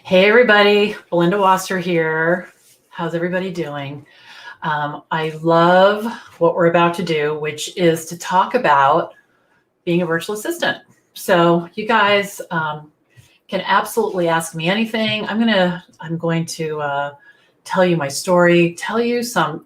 Hey everybody, Belinda Wasser here. How's everybody doing? I love what we're about to do, which is to talk about being a virtual assistant. So you guys can absolutely ask me anything. I'm going to tell you my story, tell you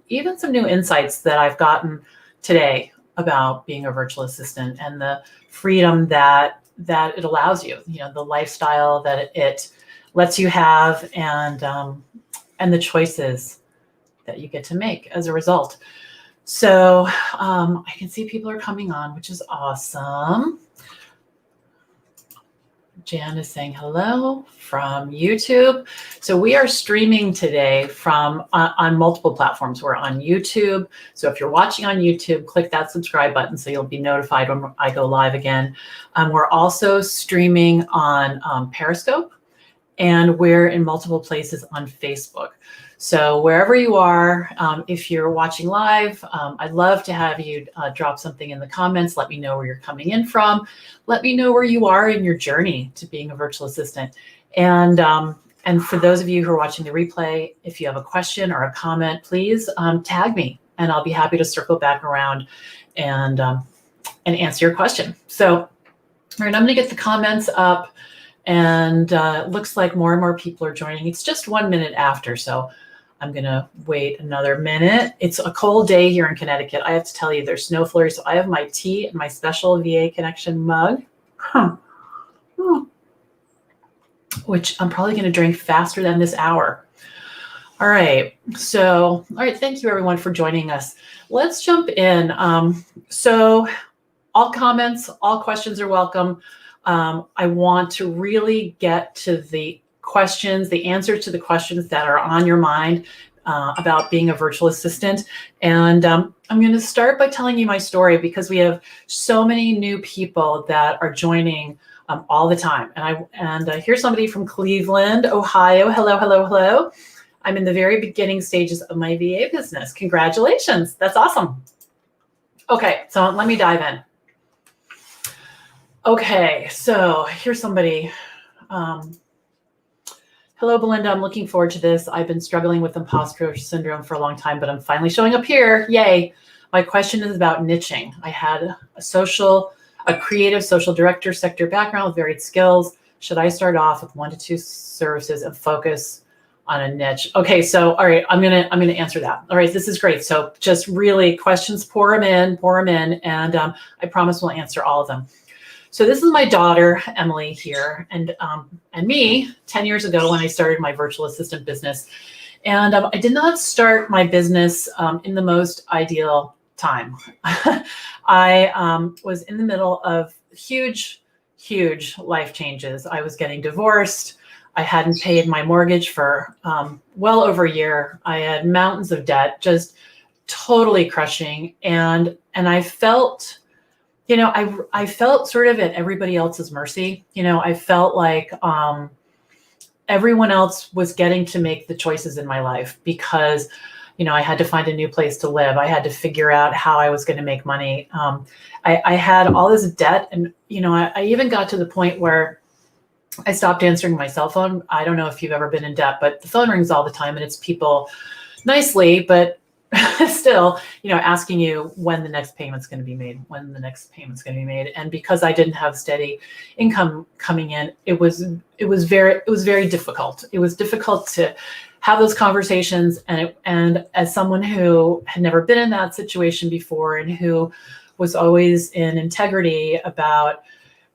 even some new insights that I've gotten today about being a virtual assistant and the freedom that it allows you. You know, the lifestyle that it lets you have, and the choices that you get to make as a result. So I can see people are coming on, which is awesome. Jan is saying hello from YouTube. So we are streaming today from on multiple platforms. We're on YouTube. So if you're watching on YouTube, click that subscribe button so you'll be notified when I go live again. We're also streaming on Periscope, and we're in multiple places on Facebook. So wherever you are, if you're watching live, I'd love to have you drop something in the comments. Let me know where you're coming in from. Let me know where you are in your journey to being a virtual assistant. And for those of you who are watching the replay, if you have a question or a comment, please tag me, and I'll be happy to circle back around and answer your question. So, all right, I'm going to get the comments up. And it looks like more and more people are joining. It's just 1 minute after, so I'm going to wait another minute. It's a cold day here in Connecticut. I have to tell you, there's snow flurries. So I have my tea and my special VA Connection mug, which I'm probably going to drink faster than this hour. All right. So, all right. Thank you, everyone, for joining us. Let's jump in. So all comments, all questions are welcome. I want to really get to the questions, the answers to the questions that are on your mind about being a virtual assistant. And I'm going to start by telling you my story, because we have so many new people that are joining all the time. And here's somebody from Cleveland, Ohio. Hello, hello, hello. I'm in the very beginning stages of my VA business. Congratulations. That's awesome. Okay, so let me dive in. Okay, so here's somebody. Hello, Belinda. I'm looking forward to this. I've been struggling with imposter syndrome for a long time, but I'm finally showing up here. Yay. My question is about niching. I had a creative social director sector background with varied skills. Should I start off with 1 to 2 services and focus on a niche? Okay, so all right, I'm gonna answer that. All right, this is great. So just really questions, pour them in, and I promise we'll answer all of them. So this is my daughter, Emily, here, and me 10 years ago when I started my virtual assistant business. And I did not start my business in the most ideal time. I was in the middle of huge life changes. I was getting divorced. I hadn't paid my mortgage for well over a year. I had mountains of debt, just totally crushing. And I felt, you know, I felt sort of at everybody else's mercy. You know, I felt like everyone else was getting to make the choices in my life, because, you know, I had to find a new place to live. I had to figure out how I was going to make money. I had all this debt, and, you know, I even got to the point where I stopped answering my cell phone. I don't know if you've ever been in debt, but the phone rings all the time, and it's people nicely, but still, you know, asking you when the next payment's going to be made, And because I didn't have steady income coming in, it was very difficult. It was difficult to have those conversations. And as someone who had never been in that situation before, and who was always in integrity about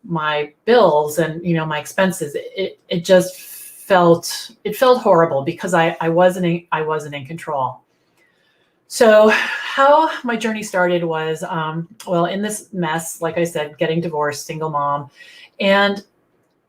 my bills and, you know, my expenses, it just felt horrible, because I wasn't in control. So how my journey started was, well, in this mess, like I said, getting divorced, single mom. And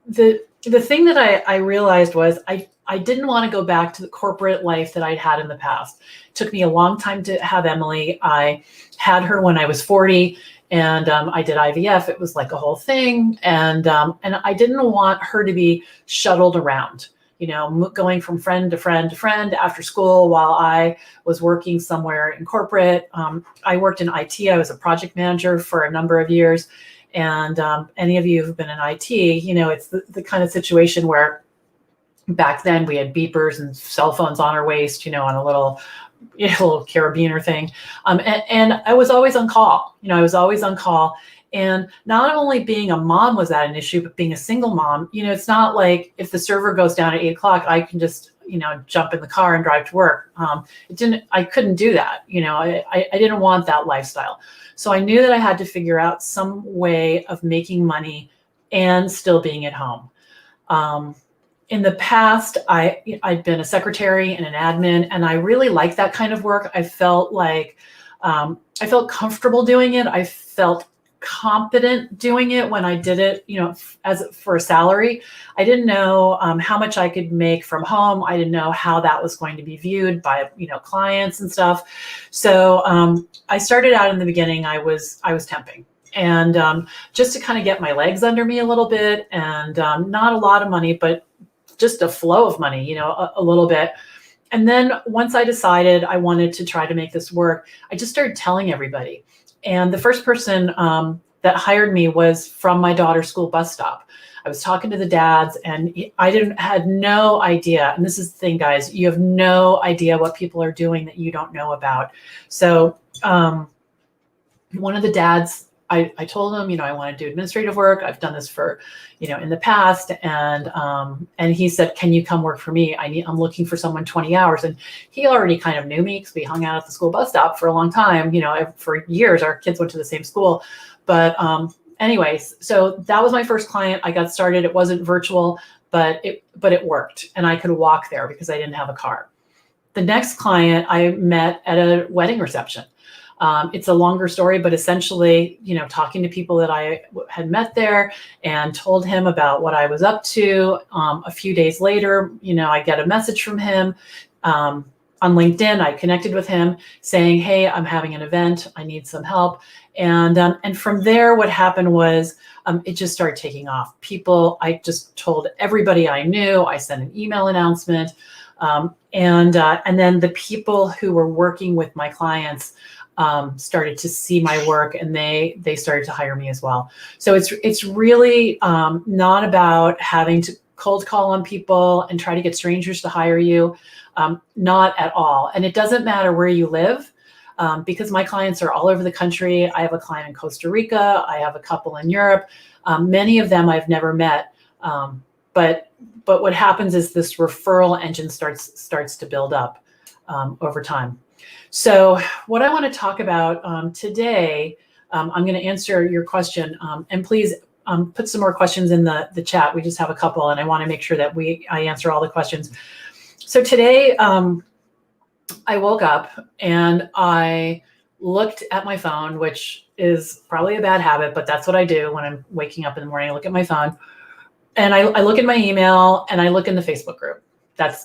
the thing that I realized was I didn't want to go back to the corporate life that I'd had in the past. It took me a long time to have Emily. I had her when I was 40, and I did IVF. It was like a whole thing. And I didn't want her to be shuttled around, you know, going from friend to friend to friend after school while I was working somewhere in corporate. I worked in IT. I was a project manager for a number of years. And any of you who've been in IT, you know, it's the kind of situation where Back then we had beepers and cell phones on our waist, on a little carabiner thing. And I was always on call. I was always on call. And not only being a mom was that an issue, but being a single mom, it's not like if the server goes down at 8 o'clock, I can just, jump in the car and drive to work. I couldn't do that. I didn't want that lifestyle. So I knew that I had to figure out some way of making money and still being at home. In the past, I'd been a secretary and an admin, and I really liked that kind of work. I felt like I felt comfortable doing it. I felt competent doing it when I did it, as for a salary. I didn't know how much I could make from home. I didn't know how that was going to be viewed by, clients and stuff. So I started out in the beginning, I was temping. And just to kind of get my legs under me a little bit, and not a lot of money, but just a flow of money, a little bit. And then once I decided I wanted to try to make this work, I just started telling everybody. And the first person that hired me was from my daughter's school bus stop. I was talking to the dads, and I had no idea. And this is the thing, guys, you have no idea what people are doing that you don't know about. So one of the dads, I told him, I want to do administrative work. I've done this for, in the past. And he said, can you come work for me? I'm looking for someone 20 hours. And he already kind of knew me because we hung out at the school bus stop for a long time, for years. Our kids went to the same school. But anyways, so that was my first client. I got started. It wasn't virtual, but it worked. And I could walk there because I didn't have a car. The next client I met at a wedding reception. It's a longer story, but essentially, talking to people that I had met there and told him about what I was up to. A few days later, I get a message from him on LinkedIn. I connected with him saying, hey, I'm having an event. I need some help. And from there, what happened was it just started taking off. I just told everybody I knew. I sent an email announcement. And then the people who were working with my clients started to see my work, and they started to hire me as well. So it's really not about having to cold call on people and try to get strangers to hire you. Not at all. And it doesn't matter where you live, because my clients are all over the country. I have a client in Costa Rica. I have a couple in Europe. Many of them I've never met. But what happens is this referral engine starts to build up over time. So what I want to talk about today, I'm going to answer your question, and please put some more questions in the chat. We just have a couple, and I want to make sure that I answer all the questions. So today I woke up and I looked at my phone, which is probably a bad habit, but that's what I do when I'm waking up in the morning. I look at my phone, and I look at my email, and I look in the Facebook group.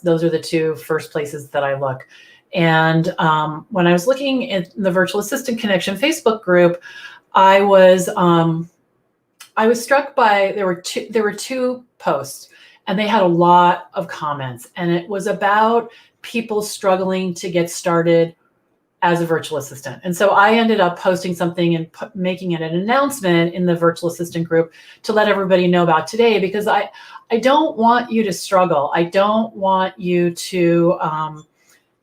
Those are the two first places that I look. And when I was looking at the Virtual Assistant Connection Facebook group, I was struck by there were two posts, and they had a lot of comments, and it was about people struggling to get started as a virtual assistant. And so I ended up posting something and making it an announcement in the Virtual Assistant group to let everybody know about today, because I don't want you to struggle. I don't want you to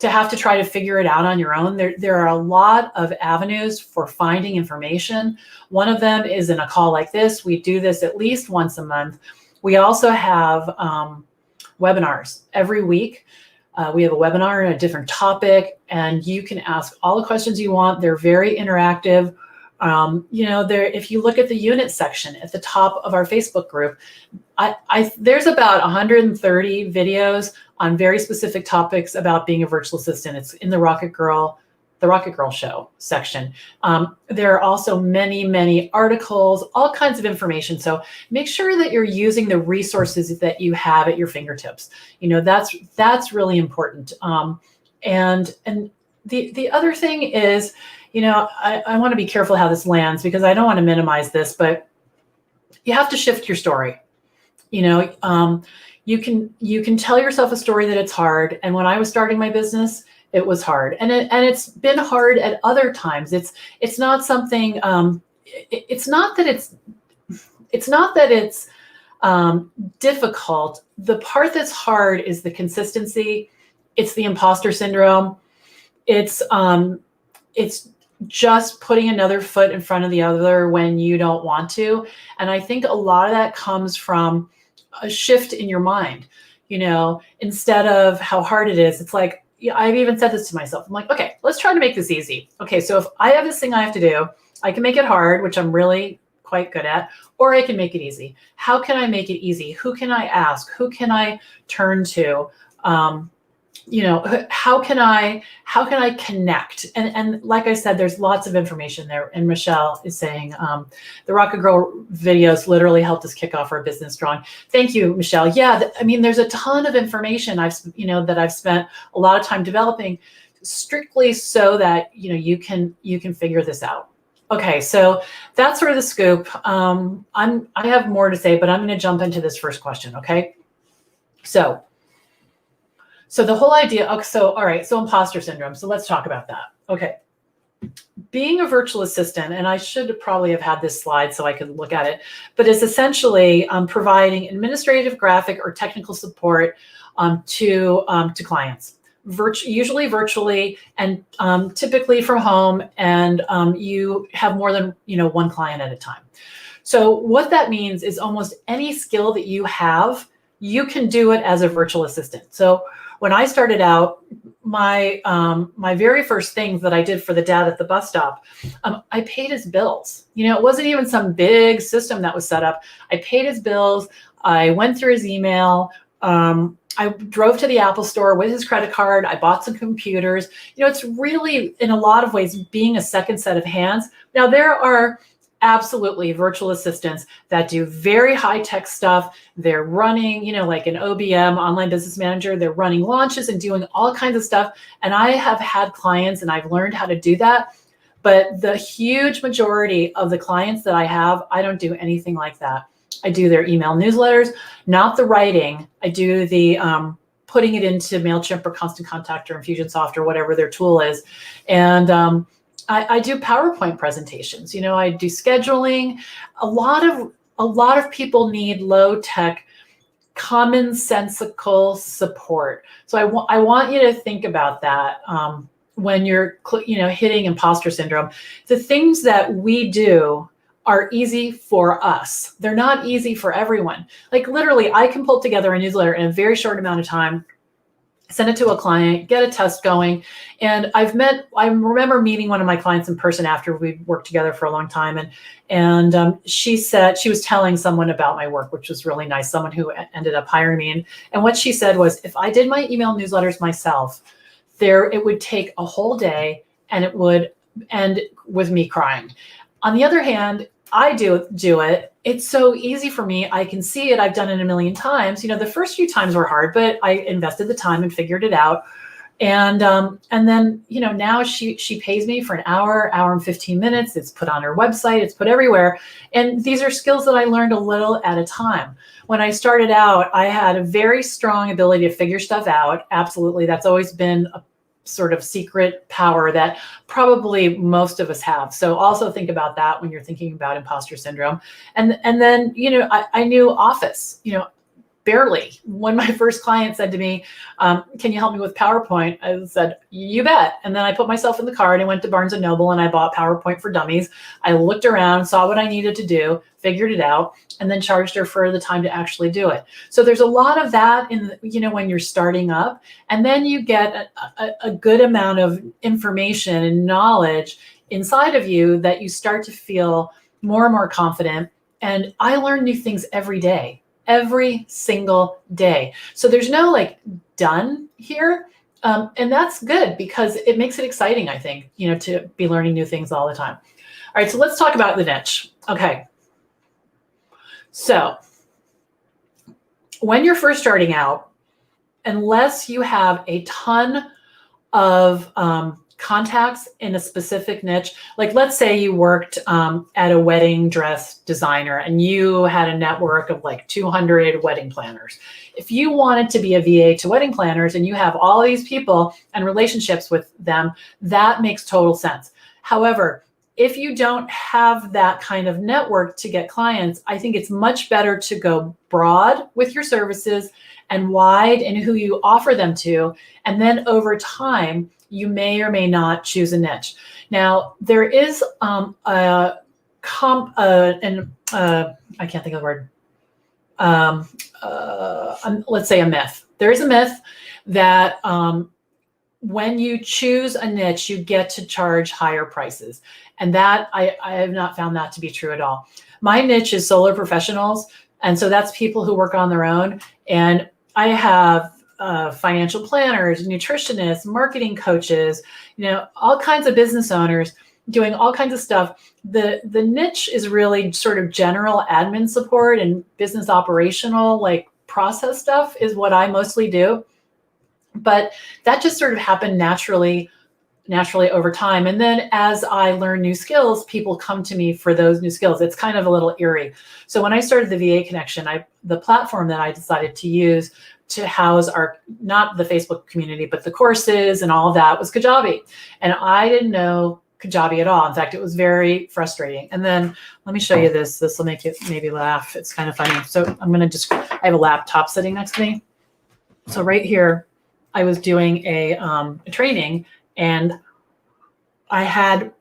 have to try to figure it out on your own. There are a lot of avenues for finding information. One of them is in a call like this. We do this at least once a month. We also have webinars every week. We have a webinar on a different topic, and you can ask all the questions you want. They're very interactive. If you look at the unit section at the top of our Facebook group, there's about 130 videos on very specific topics about being a virtual assistant. It's in the Rocket Girl Show section. There are also many, many articles, all kinds of information. So make sure that you're using the resources that you have at your fingertips. That's really important. And the other thing is, I want to be careful how this lands, because I don't want to minimize this, but you have to shift your story. You can tell yourself a story that it's hard. And when I was starting my business, it was hard, and it's been hard at other times. It's not something. It's not that it's difficult. The part that's hard is the consistency. It's the imposter syndrome. It's just putting another foot in front of the other when you don't want to. And I think a lot of that comes from a shift in your mind. Instead of how hard it is, it's like, I've even said this to myself. I'm like, okay, let's try to make this easy. Okay, so if I have this thing I have to do, I can make it hard, which I'm really quite good at, or I can make it easy. How can I make it easy? Who can I ask? Who can I turn to? How can I connect? And like I said, there's lots of information there. And Michelle is saying the Rocket Girl videos literally helped us kick off our business strong. Thank you, Michelle. Yeah, there's a ton of information that I've spent a lot of time developing, strictly so that you can figure this out. Okay, so that's sort of the scoop. I have more to say, but I'm going to jump into this first question. Okay, so the whole idea. Okay, all right. So imposter syndrome. So let's talk about that. Okay, being a virtual assistant, and I should probably have had this slide so I could look at it, but it's essentially providing administrative, graphic, or technical support to clients. Usually virtually, and typically from home, and you have more than one client at a time. So what that means is almost any skill that you have, you can do it as a virtual assistant. So when I started out, my very first things that I did for the dad at the bus stop, I paid his bills. It wasn't even some big system that was set up. I paid his bills. I went through his email. I drove to the Apple store with his credit card. I bought some computers. It's really, in a lot of ways, being a second set of hands. Now, there are absolutely virtual assistants that do very high-tech stuff. They're running, like an OBM, online business manager. They're running launches and doing all kinds of stuff. And I have had clients and I've learned how to do that. But the huge majority of the clients that I have, I don't do anything like that. I do their email newsletters, not the writing. I do the putting it into MailChimp or Constant Contact or Infusionsoft or whatever their tool is. And I do PowerPoint presentations. I do scheduling. A lot of people need low tech, commonsensical support. So I want you to think about that when you're hitting imposter syndrome. The things that we do are easy for us. They're not easy for everyone. Like literally, I can pull together a newsletter in a very short amount of time, send it to a client, get a test going. And I remember meeting one of my clients in person after we worked together for a long time. And she said, she was telling someone about my work, which was really nice, someone who ended up hiring me. And what she said was, if I did my email newsletters myself, it would take a whole day and it would end with me crying. On the other hand, I do it. It's so easy for me. I can see it. I've done it a million times. The first few times were hard, but I invested the time and figured it out. And then, now she pays me for an hour and 15 minutes. It's put on her website. It's put everywhere. And these are skills that I learned a little at a time. When I started out, I had a very strong ability to figure stuff out. Absolutely. That's always been a sort of secret power that probably most of us have. So also think about that when you're thinking about imposter syndrome. And then, I knew Office, barely. When my first client said to me, can you help me with PowerPoint? I said, you bet. And then I put myself in the car and I went to Barnes & Noble and I bought PowerPoint for Dummies. I looked around, saw what I needed to do, figured it out, and then charged her for the time to actually do it. So there's a lot of that when you're starting up, and then you get a good amount of information and knowledge inside of you that you start to feel more and more confident. And I learn new things every day. Every single day. So there's no done here. And that's good because it makes it exciting, I think, to be learning new things all the time. All right, so let's talk about the niche. Okay. So when you're first starting out, unless you have a ton of contacts in a specific niche, like let's say you worked at a wedding dress designer and you had a network of 200 wedding planners. If you wanted to be a VA to wedding planners and you have all these people and relationships with them, that makes total sense. However, if you don't have that kind of network to get clients, I think it's much better to go broad with your services and wide in who you offer them to. And then over time, you may or may not choose a niche. Now, there is I can't think of the word. Let's say a myth. There is a myth that when you choose a niche, you get to charge higher prices. And that I have not found that to be true at all. My niche is solar professionals. And so that's people who work on their own. And I have financial planners, nutritionists, marketing coaches, all kinds of business owners doing all kinds of stuff. The niche is really sort of general admin support and business operational, like process stuff is what I mostly do. But that just sort of happened naturally over time. And then as I learn new skills, people come to me for those new skills. It's kind of a little eerie. So when I started the VA Connection, the platform that I decided to use to house not the Facebook community, but the courses and all of that was Kajabi. And I didn't know Kajabi at all. In fact, it was very frustrating. And then let me show you this. This will make you maybe laugh. It's kind of funny. So I have a laptop sitting next to me. So right here, I was doing a training, and I had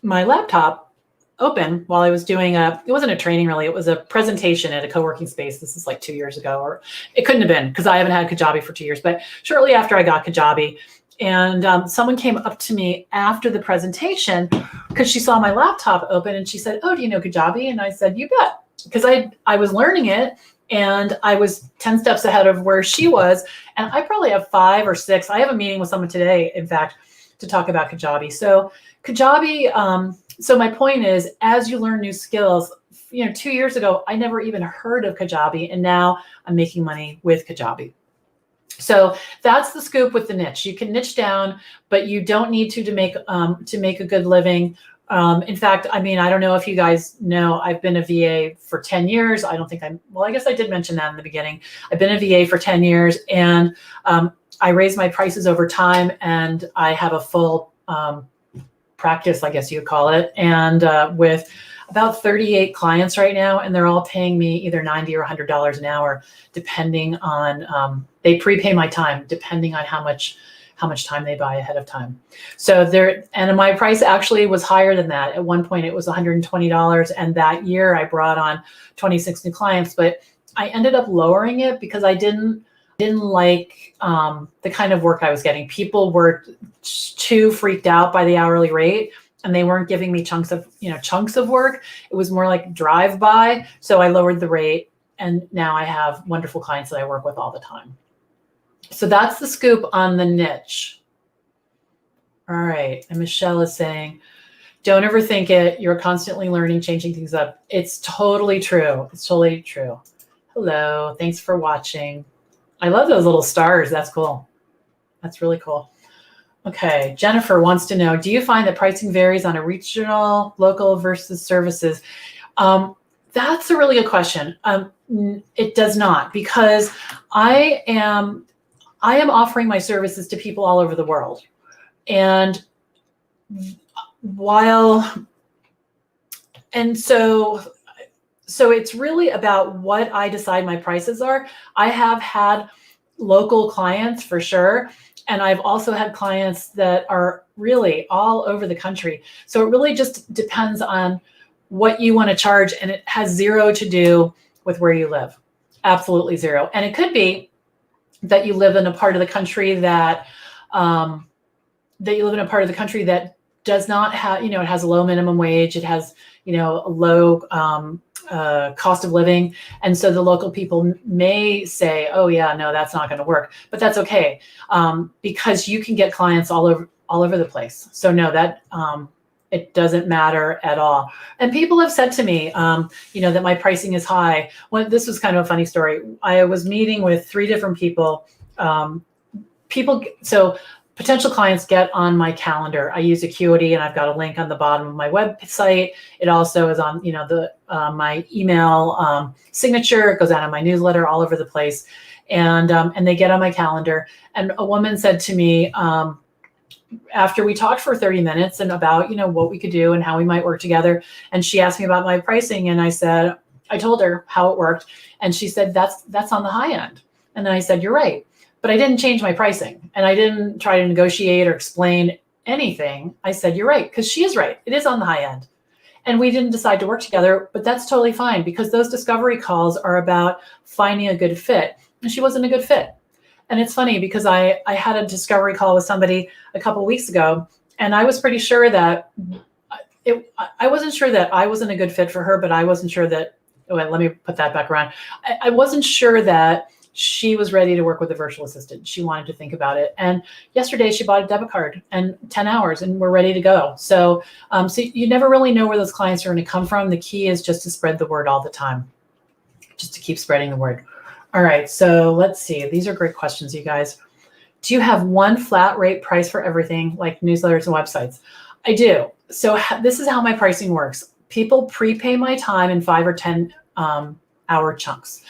my laptop open while I was doing it wasn't a training really, it was a presentation at a co-working space. This is like 2 years ago, or it couldn't have been because I haven't had Kajabi for 2 years, but shortly after I got Kajabi. And someone came up to me after the presentation because she saw my laptop open, and she said, "Oh, do you know Kajabi?" And I said, "You bet," because I was learning it. And I was 10 steps ahead of where she was. And I probably have 5 or 6. I have a meeting with someone today, in fact, to talk about Kajabi. So Kajabi, so my point is, as you learn new skills, 2 years ago, I never even heard of Kajabi. And now I'm making money with Kajabi. So that's the scoop with the niche. You can niche down, but you don't need to make a good living. In fact, I don't know if you guys know, I've been a VA for 10 years. I guess I did mention that in the beginning. I've been a VA for 10 years, and I raise my prices over time, and I have a full practice, I guess you'd call it. And with about 38 clients right now, and they're all paying me either $90 or $100 an hour, depending on, they prepay my time, depending on how much time they buy ahead of time. So and my price actually was higher than that. At one point it was $120. And that year I brought on 26 new clients, but I ended up lowering it because I didn't like the kind of work I was getting. People were too freaked out by the hourly rate, and they weren't giving me chunks of work. It was more like drive-by. So I lowered the rate, and now I have wonderful clients that I work with all the time. So that's the scoop on the niche. All right. And Michelle is saying, don't overthink it. You're constantly learning, changing things up. It's totally true. It's totally true. Hello. Thanks for watching. I love those little stars. That's cool. That's really cool. Okay. Jennifer wants to know, do you find that pricing varies on a regional, local versus services? That's a really good question. It does not, because I am offering my services to people all over the world. And so it's really about what I decide my prices are. I have had local clients for sure. And I've also had clients that are really all over the country. So it really just depends on what you want to charge. And it has zero to do with where you live. Absolutely zero. And it could be that you live in a part of the country that does not have, it has a low minimum wage. It has, a low cost of living. And so the local people may say, oh yeah, no, that's not going to work, but that's okay. Because you can get clients all over the place. So no, that, it doesn't matter at all. And people have said to me, that my pricing is high. This was kind of a funny story. I was meeting with 3 different people. So potential clients get on my calendar. I use Acuity, and I've got a link on the bottom of my website. It also is on, my email signature. It goes out on my newsletter, all over the place. And they get on my calendar. And a woman said to me, after we talked for 30 minutes and about, what we could do and how we might work together. And she asked me about my pricing, and I told her how it worked. And she said, that's on the high end. And then I said, you're right. But I didn't change my pricing, and I didn't try to negotiate or explain anything. I said, you're right, because she is right. It is on the high end. And we didn't decide to work together, but that's totally fine, because those discovery calls are about finding a good fit. And she wasn't a good fit. And it's funny because I had a discovery call with somebody a couple of weeks ago, and I was pretty sure that I wasn't sure that I wasn't a good fit for her, but I wasn't sure that, let me put that back around. I wasn't sure that she was ready to work with a virtual assistant. She wanted to think about it. And yesterday she bought a debit card and 10 hours and we're ready to go. So you never really know where those clients are going to come from. The key is just to spread the word all the time, just to keep spreading the word. All right, so let's see. These are great questions, you guys. Do you have one flat rate price for everything, like newsletters and websites? I do. So this is how my pricing works. People prepay my time in 5 or 10 hour chunks.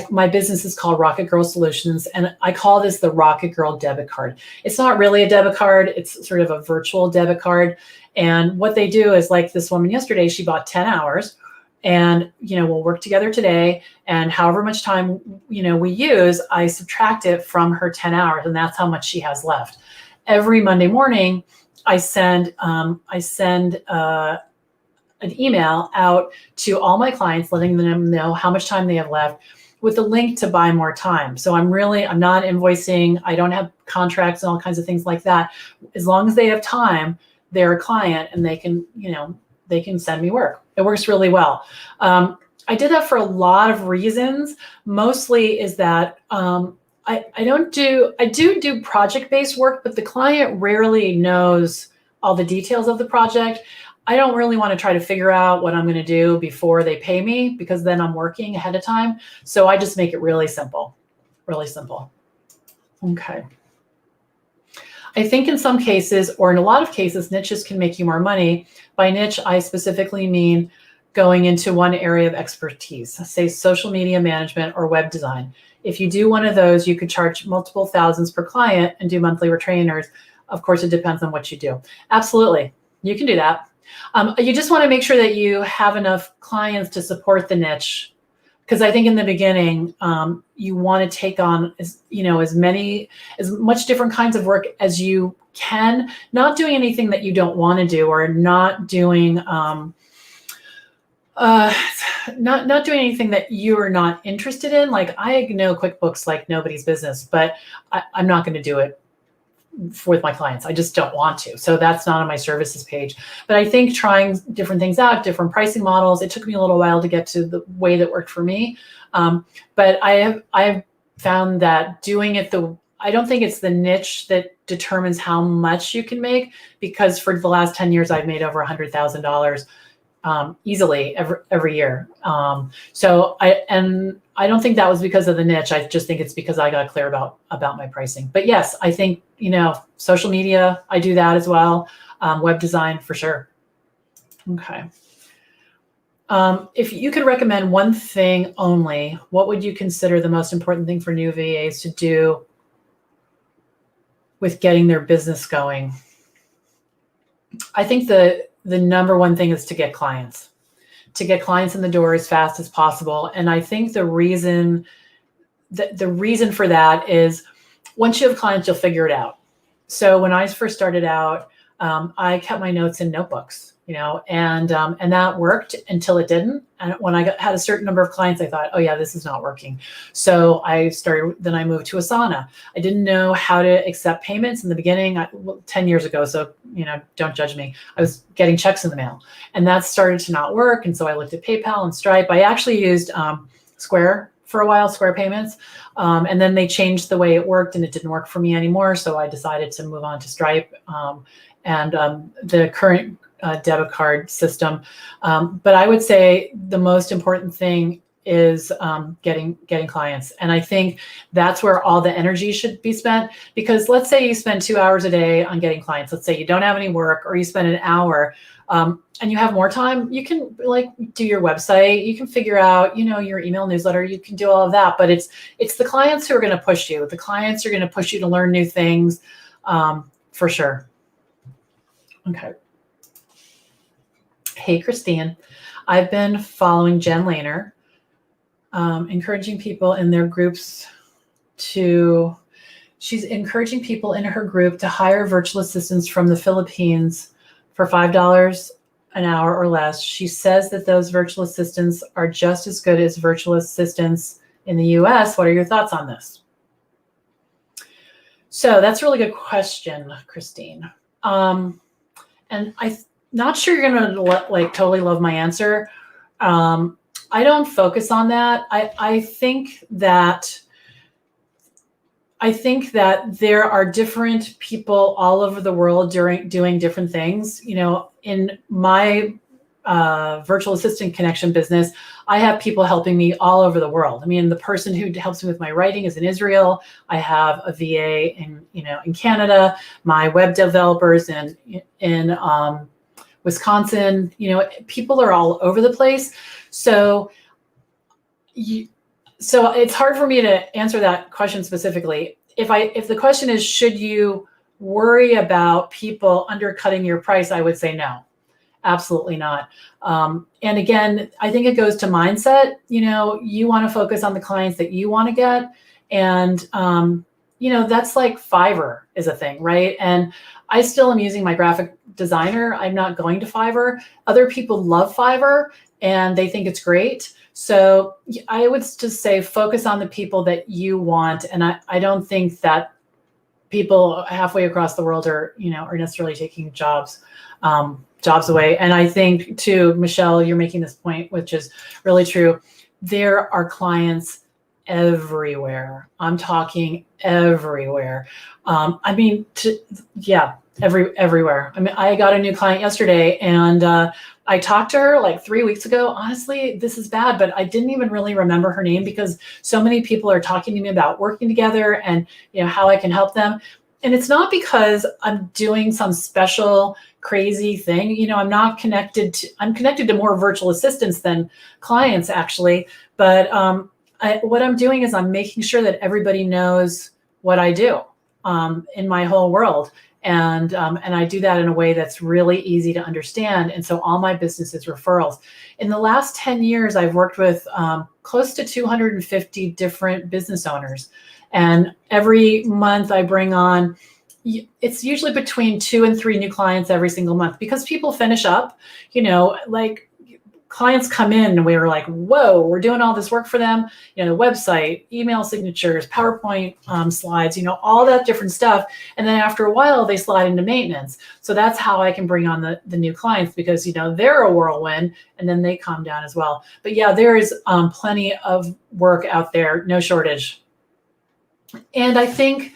My business is called Rocket Girl Solutions, and I call this the Rocket Girl debit card. It's not really a debit card. It's sort of a virtual debit card. And what they do is, like this woman yesterday, she bought 10 hours. And, we'll work together today, and however much time, we use, I subtract it from her 10 hours, and that's how much she has left. Every Monday morning, I send an email out to all my clients, letting them know how much time they have left, with a link to buy more time. So I'm not invoicing. I don't have contracts and all kinds of things like that. As long as they have time, they're a client, and they can send me work. It works really well. I did that for a lot of reasons. Mostly is that I do project-based work, but the client rarely knows all the details of the project. I don't really want to try to figure out what I'm going to do before they pay me, because then I'm working ahead of time. So I just make it really simple, really simple. Okay. I think in some cases, or in a lot of cases, niches can make you more money. By niche, I specifically mean going into one area of expertise, say social media management or web design. If you do one of those, you could charge multiple thousands per client and do monthly retainers. Of course, it depends on what you do. Absolutely, you can do that. You just want to make sure that you have enough clients to support the niche, because I think in the beginning, you want to take on as much different kinds of work as you can, not doing anything that you don't want to do, or not doing not doing anything that you are not interested in. Like, I know QuickBooks like nobody's business, but I'm not going to do it with my clients. I just don't want to. So that's not on my services page. But I think trying different things out, different pricing models, it took me a little while to get to the way that worked for me. But I have found that doing it I don't think it's the niche that determines how much you can make, because for the last 10 years, I've made over $100,000 easily every year. So I don't think that was because of the niche. I just think it's because I got clear about my pricing. But yes, I think, social media, I do that as well. Web design for sure. Okay. If you could recommend one thing only, what would you consider the most important thing for new VAs to do with getting their business going? I think the number one thing is to get clients in the door as fast as possible. And I think the reason for that is, once you have clients, you'll figure it out. So when I first started out, I kept my notes in notebooks, and that worked until it didn't. And when I had a certain number of clients, I thought, oh yeah, this is not working. So then I moved to Asana. I didn't know how to accept payments in the beginning, 10 years ago. So, don't judge me. I was getting checks in the mail, and that started to not work. And so I looked at PayPal and Stripe. I actually used Square for a while, Square Payments. And then they changed the way it worked, and it didn't work for me anymore. So I decided to move on to Stripe and the current debit card system. But I would say the most important thing is getting clients. And I think that's where all the energy should be spent, because let's say you spend 2 hours a day on getting clients. Let's say you don't have any work, or you spend an hour and you have more time. You can do your website. You can figure out, your email newsletter. You can do all of that. But it's the clients who are going to push you. The clients are going to push you to learn new things, for sure. Okay. Hey, Christine. I've been following Jen Lehner, encouraging people in their groups she's encouraging people in her group to hire virtual assistants from the Philippines for $5 an hour or less. She says that those virtual assistants are just as good as virtual assistants in the US. What are your thoughts on this? So that's a really good question, Christine. And I'm not sure you're going to like totally love my answer. I don't focus on that. I think that there are different people all over the world doing different things. You know, in my virtual assistant connection business, I have people helping me all over the world. I mean, the person who helps me with my writing is in Israel. I have a VA in Canada. My web developers in Wisconsin. You know, people are all over the place. So it's hard for me to answer that question specifically. If the question is, should you worry about people undercutting your price, I would say no, absolutely not. And again, I think it goes to mindset. You know, you want to focus on the clients that you want to get. And, that's like Fiverr is a thing, right? And I still am using my graphic designer. I'm not going to Fiverr. Other people love Fiverr and they think it's great. So I would just say focus on the people that you want. And I don't think that people halfway across the world are necessarily taking jobs away. And I think too, Michelle, you're making this point, which is really true. There are clients everywhere. I'm talking everywhere. Everywhere. I mean, I got a new client yesterday and I talked to her like 3 weeks ago. Honestly, this is bad, but I didn't even really remember her name because so many people are talking to me about working together and how I can help them. And it's not because I'm doing some special crazy thing. I'm connected to more virtual assistants than clients actually. But what I'm doing is I'm making sure that everybody knows what I do in my whole world. And I do that in a way that's really easy to understand. And so all my business is referrals. In the last 10 years, I've worked with close to 250 different business owners. And every month I bring on, it's usually between 2 and 3 new clients every single month because people finish up, like clients come in and we were like, whoa, we're doing all this work for them, the website, email signatures, PowerPoint slides, all that different stuff. And then after a while, they slide into maintenance. So that's how I can bring on the new clients because, they're a whirlwind and then they calm down as well. But yeah, there is plenty of work out there, no shortage. And I think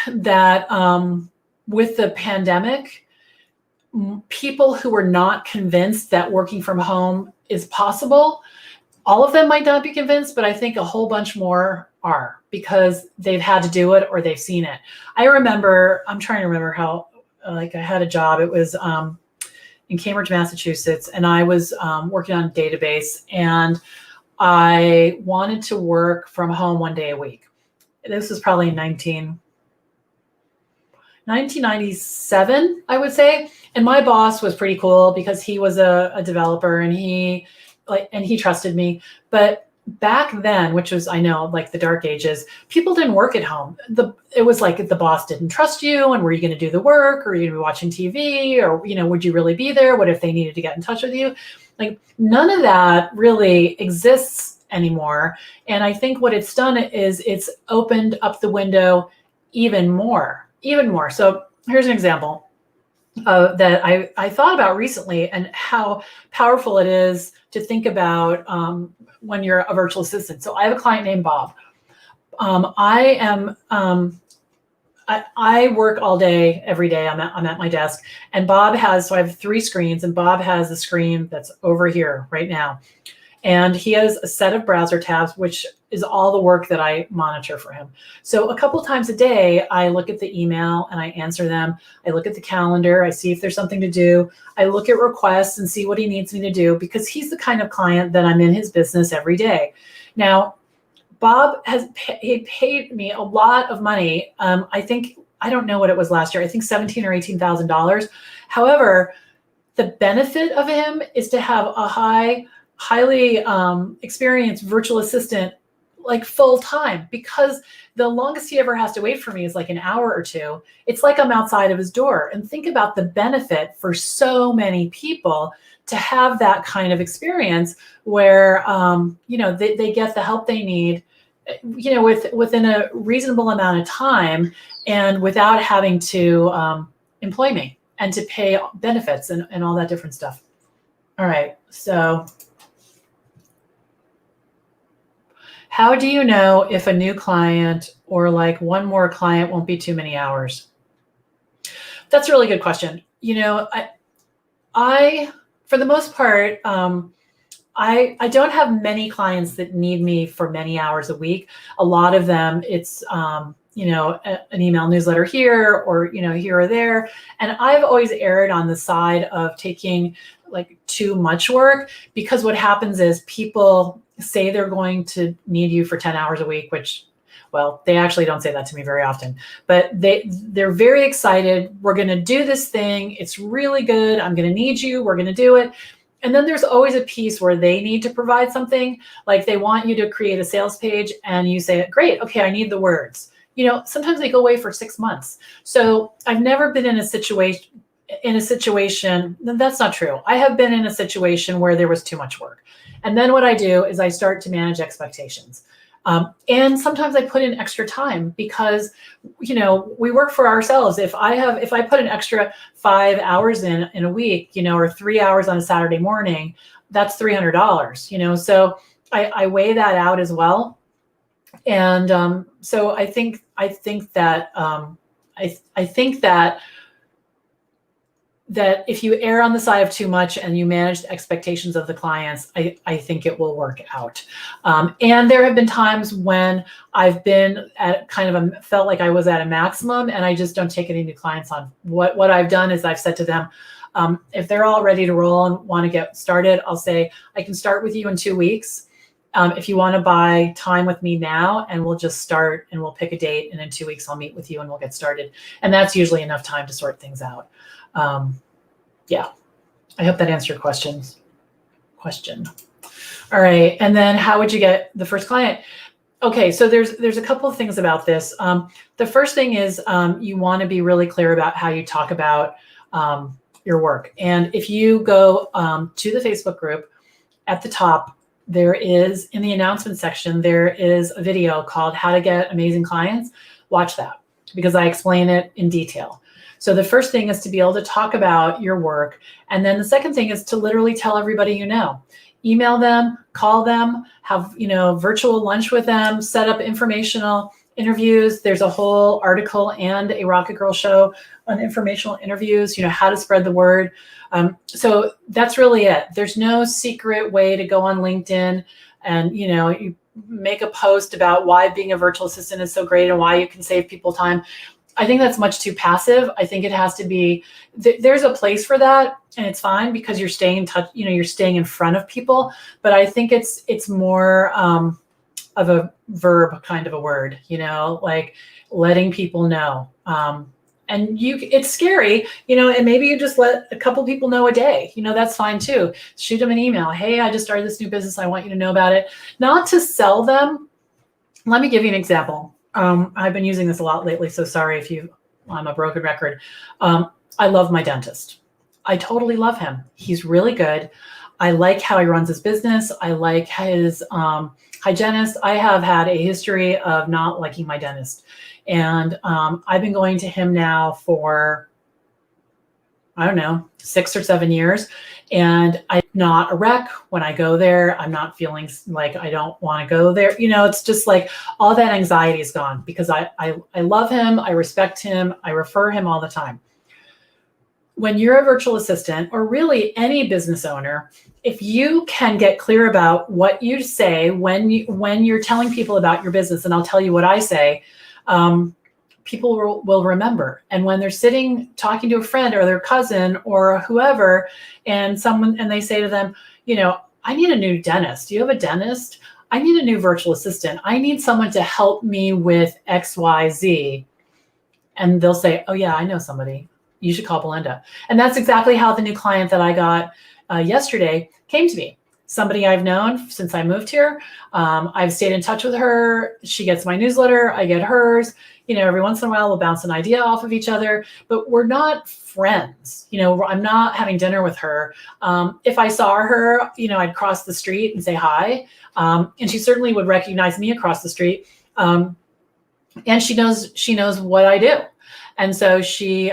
that with the pandemic, people who were not convinced that working from home is possible, all of them might not be convinced, but I think a whole bunch more are because they've had to do it or they've seen it. I'm trying to remember how, I had a job. It was in Cambridge, Massachusetts, and I was working on a database and I wanted to work from home 1 day a week. This was probably 1997, I would say. And my boss was pretty cool because he was a developer and he trusted me. But back then, which was, I know, like the dark ages, people didn't work at home. It was like the boss didn't trust you, and were you going to do the work, or were you going to be watching TV, or would you really be there? What if they needed to get in touch with you? Like none of that really exists anymore. And I think what it's done is it's opened up the window even more. So here's an example that I thought about recently and how powerful it is to think about when you're a virtual assistant. So I have a client named Bob. I work all day, every day. I'm at my desk, and Bob so I have 3 screens, and Bob has the screen that's over here right now. And he has a set of browser tabs, which is all the work that I monitor for him. So a couple times a day, I look at the email and I answer them. I look at the calendar. I see if there's something to do. I look at requests and see what he needs me to do because he's the kind of client that I'm in his business every day. Now, Bob he paid me a lot of money. I think I don't know what it was last year. I think $17,000 or $18,000. However, the benefit of him is to have a highly experienced virtual assistant like full time, because the longest he ever has to wait for me is like an hour or two. It's like I'm outside of his door. And think about the benefit for so many people to have that kind of experience where, they get the help they need, within a reasonable amount of time and without having to employ me and to pay benefits and all that different stuff. All right, so how do you know if a new client or like one more client won't be too many hours? That's a really good question. I for the most part, I don't have many clients that need me for many hours a week. A lot of them, it's, an email newsletter here or, here or there. And I've always erred on the side of taking like too much work, because what happens is people say they're going to need you for 10 hours a week, which, well, they actually don't say that to me very often, but they're very excited. We're going to do this thing. It's really good. I'm going to need you. We're going to do it. And then there's always a piece where they need to provide something, like they want you to create a sales page and you say, great, okay, I need the words. Sometimes they go away for 6 months. So I've never been in a situation, that's not true. I have been in a situation where there was too much work. And then what I do is I start to manage expectations. And sometimes I put in extra time because, we work for ourselves. If I put an extra 5 hours in a week, or 3 hours on a Saturday morning, that's $300, so I weigh that out as well. And so I think that if you err on the side of too much and you manage the expectations of the clients, I think it will work out. And there have been times when I've been at felt like I was at a maximum and I just don't take any new clients on. What I've done is I've said to them, if they're all ready to roll and want to get started, I'll say, I can start with you in 2 weeks. If you want to buy time with me now, and we'll just start and we'll pick a date, and in 2 weeks I'll meet with you and we'll get started. And that's usually enough time to sort things out. Yeah, I hope that answered your question. All right, and then how would you get the first client? Okay, so there's a couple of things about this. The first thing is you want to be really clear about how you talk about your work. And if you go to the Facebook group, at the top, there is, in the announcement section, there is a video called How to Get Amazing Clients. Watch that, because I explain it in detail. So the first thing is to be able to talk about your work. And then the second thing is to literally tell everybody you know. Email them, call them, have virtual lunch with them, set up informational interviews. There's a whole article and a Rocket Girl show on informational interviews, how to spread the word. So that's really it. There's no secret way to go on LinkedIn and, you make a post about why being a virtual assistant is so great and why you can save people time. I think that's much too passive. I think it has to be, there's a place for that, and it's fine because you're staying in touch, you're staying in front of people. But I think it's more of a verb kind of a word, like letting people know. And it's scary, and maybe you just let a couple people know a day, that's fine too. Shoot them an email. Hey, I just started this new business. I want you to know about it. Not to sell them. Let me give you an example. I've been using this a lot lately, so sorry if I'm a broken record. I love my dentist. I totally love him. He's really good. I like how he runs his business. I like his hygienist. I have had a history of not liking my dentist. And I've been going to him now for, 6 or 7 years. And I'm not a wreck when I go there. I'm not feeling like I don't want to go there. It's just like all that anxiety is gone because I love him. I respect him. I refer him all the time. When you're a virtual assistant, or really any business owner, if you can get clear about what you say when you're telling people about your business, and I'll tell you what I say, people will remember. And when they're sitting talking to a friend or their cousin or whoever, and they say to them, I need a new dentist. Do you have a dentist? I need a new virtual assistant. I need someone to help me with XYZ. And they'll say, oh yeah, I know somebody. You should call Belinda. And that's exactly how the new client that I got yesterday came to me. Somebody I've known since I moved here. I've stayed in touch with her. She gets my newsletter. I get hers. Every once in a while we'll bounce an idea off of each other, but we're not friends. I'm not having dinner with her. If I saw her, I'd cross the street and say hi. And she certainly would recognize me across the street. And she knows what I do. And so she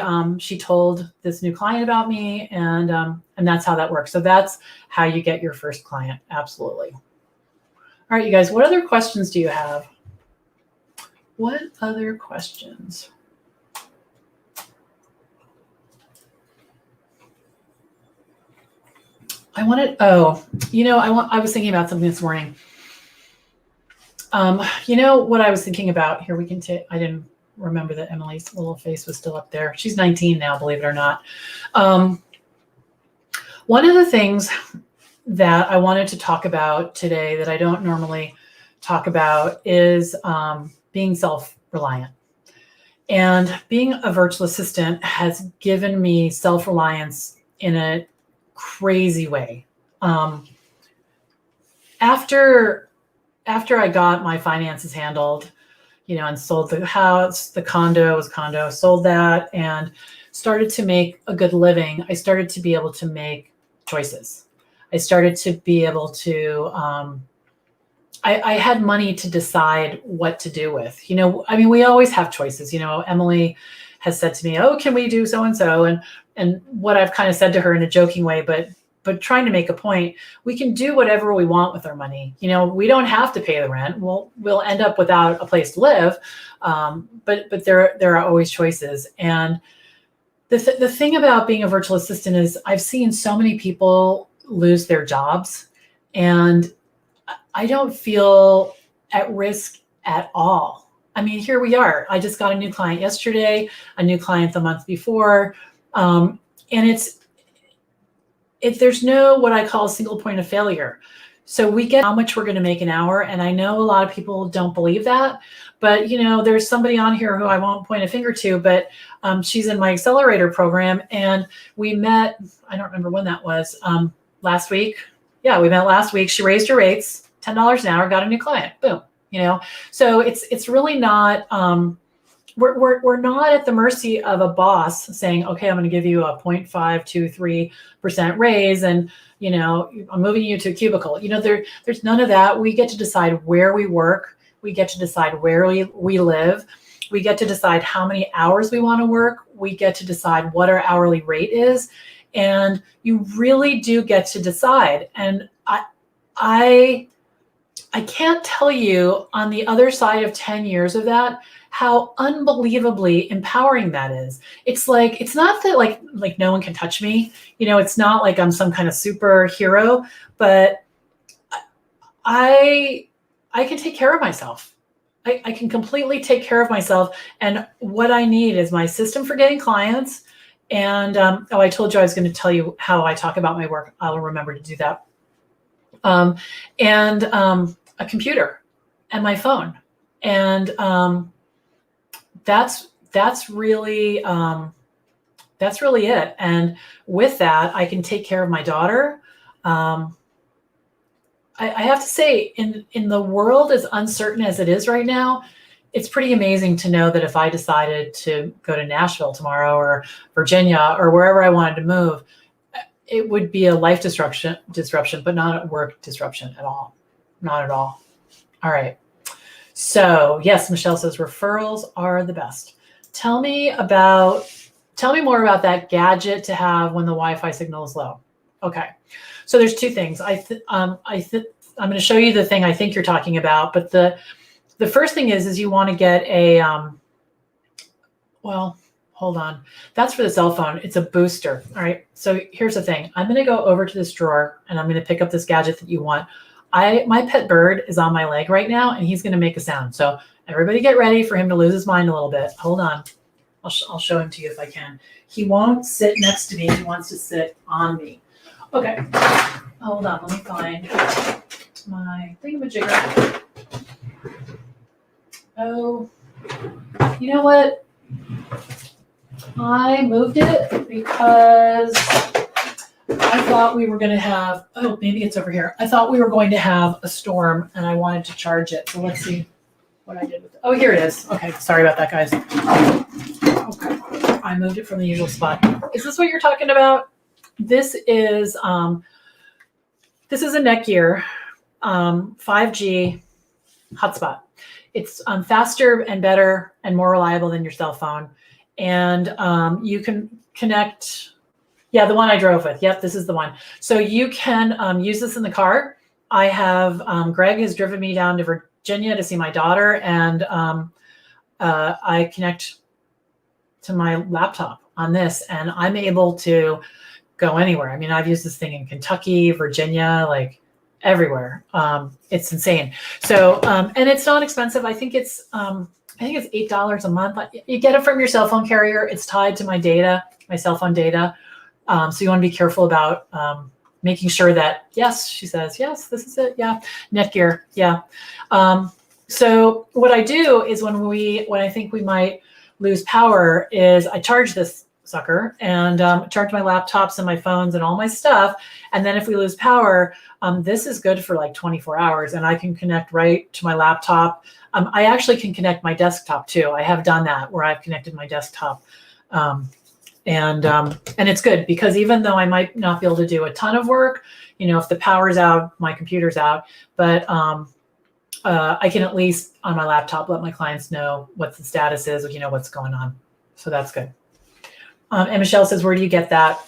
told this new client about me, and that's how that works. So that's how you get your first client. Absolutely. All right, you guys, what other questions do you have? What other questions? I was thinking about something this morning. What I was thinking about here, I didn't remember that Emily's little face was still up there. She's 19 now, believe it or not. One of the things that I wanted to talk about today that I don't normally talk about is being self-reliant. And being a virtual assistant has given me self-reliance in a crazy way. After I got my finances handled, and sold the house, the condo, sold that and started to make a good living, I started to be able to make choices. I started to be able to, I had money to decide what to do with. We always have choices. Emily has said to me, oh, can we do so-and-so? And what I've kind of said to her in a joking way, but trying to make a point, we can do whatever we want with our money. We don't have to pay the rent. We'll end up without a place to live. But there are always choices. And the thing about being a virtual assistant is I've seen so many people lose their jobs, and I don't feel at risk at all. Here we are. I just got a new client yesterday, a new client the month before. And there's no what I call a single point of failure. So we get how much we're going to make an hour. And I know a lot of people don't believe that, but there's somebody on here who I won't point a finger to, but she's in my accelerator program, and we met, I don't remember when that was, last week. Yeah, we met last week. She raised her rates, $10 an hour, got a new client, boom. So it's really not, we're not at the mercy of a boss saying, okay, I'm going to give you a 0.523% raise, and I'm moving you to a cubicle. There's none of that. We get to decide where we work. We get to decide where we live. We get to decide how many hours we want to work. We get to decide what our hourly rate is, and you really do get to decide. And I can't tell you on the other side of 10 years of that how unbelievably empowering that is. It's not that like no one can touch me. It's not like I'm some kind of superhero, but I can take care of myself. I can completely take care of myself. And what I need is my system for getting clients. And I told you I was going to tell you how I talk about my work. I'll remember to do that. And a computer and my phone. And that's really it. And with that, I can take care of my daughter. I have to say, in the world as uncertain as it is right now, it's pretty amazing to know that if I decided to go to Nashville tomorrow or Virginia or wherever I wanted to move, it would be a life disruption, but not a work disruption at all. Not at all. All right. So yes, Michelle says referrals are the best. Tell me more about that gadget to have when the Wi-Fi signal is low. Okay. So there's two things. I'm going to show you the thing I think you're talking about, but the first thing is you want to get a, well, hold on. That's for the cell phone. It's a booster. All right. So here's the thing. I'm going to go over to this drawer and I'm going to pick up this gadget that you want. My pet bird is on my leg right now and he's going to make a sound. So everybody get ready for him to lose his mind a little bit. Hold on. I'll show him to you if I can. He won't sit next to me. He wants to sit on me. Okay. Hold on. Let me find my thingamajigger. Oh, you know what? I moved it because I thought we were going to have, oh, maybe it's over here. I thought we were going to have a storm and I wanted to charge it. So let's see what I did with it. Oh, here it is. Okay, sorry about that, guys. Okay, I moved it from the usual spot. Is this what you're talking about? This is a Netgear 5G hotspot. It's faster and better and more reliable than your cell phone. And you can connect, yeah, the one I drove with. Yep, this is the one. So you can use this in the car. I have, Greg has driven me down to Virginia to see my daughter, and I connect to my laptop on this, and I'm able to go anywhere. I mean, I've used this thing in Kentucky, Virginia, like everywhere. It's insane. So, and it's not expensive. I think it's $8 a month. You get it from your cell phone carrier. It's tied to my data, my cell phone data. So you want to be careful about making sure that, yes, she says, yes, this is it. Yeah. Netgear. Yeah. So what I do is when I think we might lose power is I charge this sucker and charge my laptops and my phones and all my stuff. And then if we lose power, this is good for like 24 hours and I can connect right to my laptop. I actually can connect my desktop too. I have done that where I've connected my desktop. And it's good because even though I might not be able to do a ton of work, you know, if the power's out, my computer's out, but I can at least on my laptop let my clients know what the status is, you know, what's going on. So that's good. And Michelle says, where do you get that?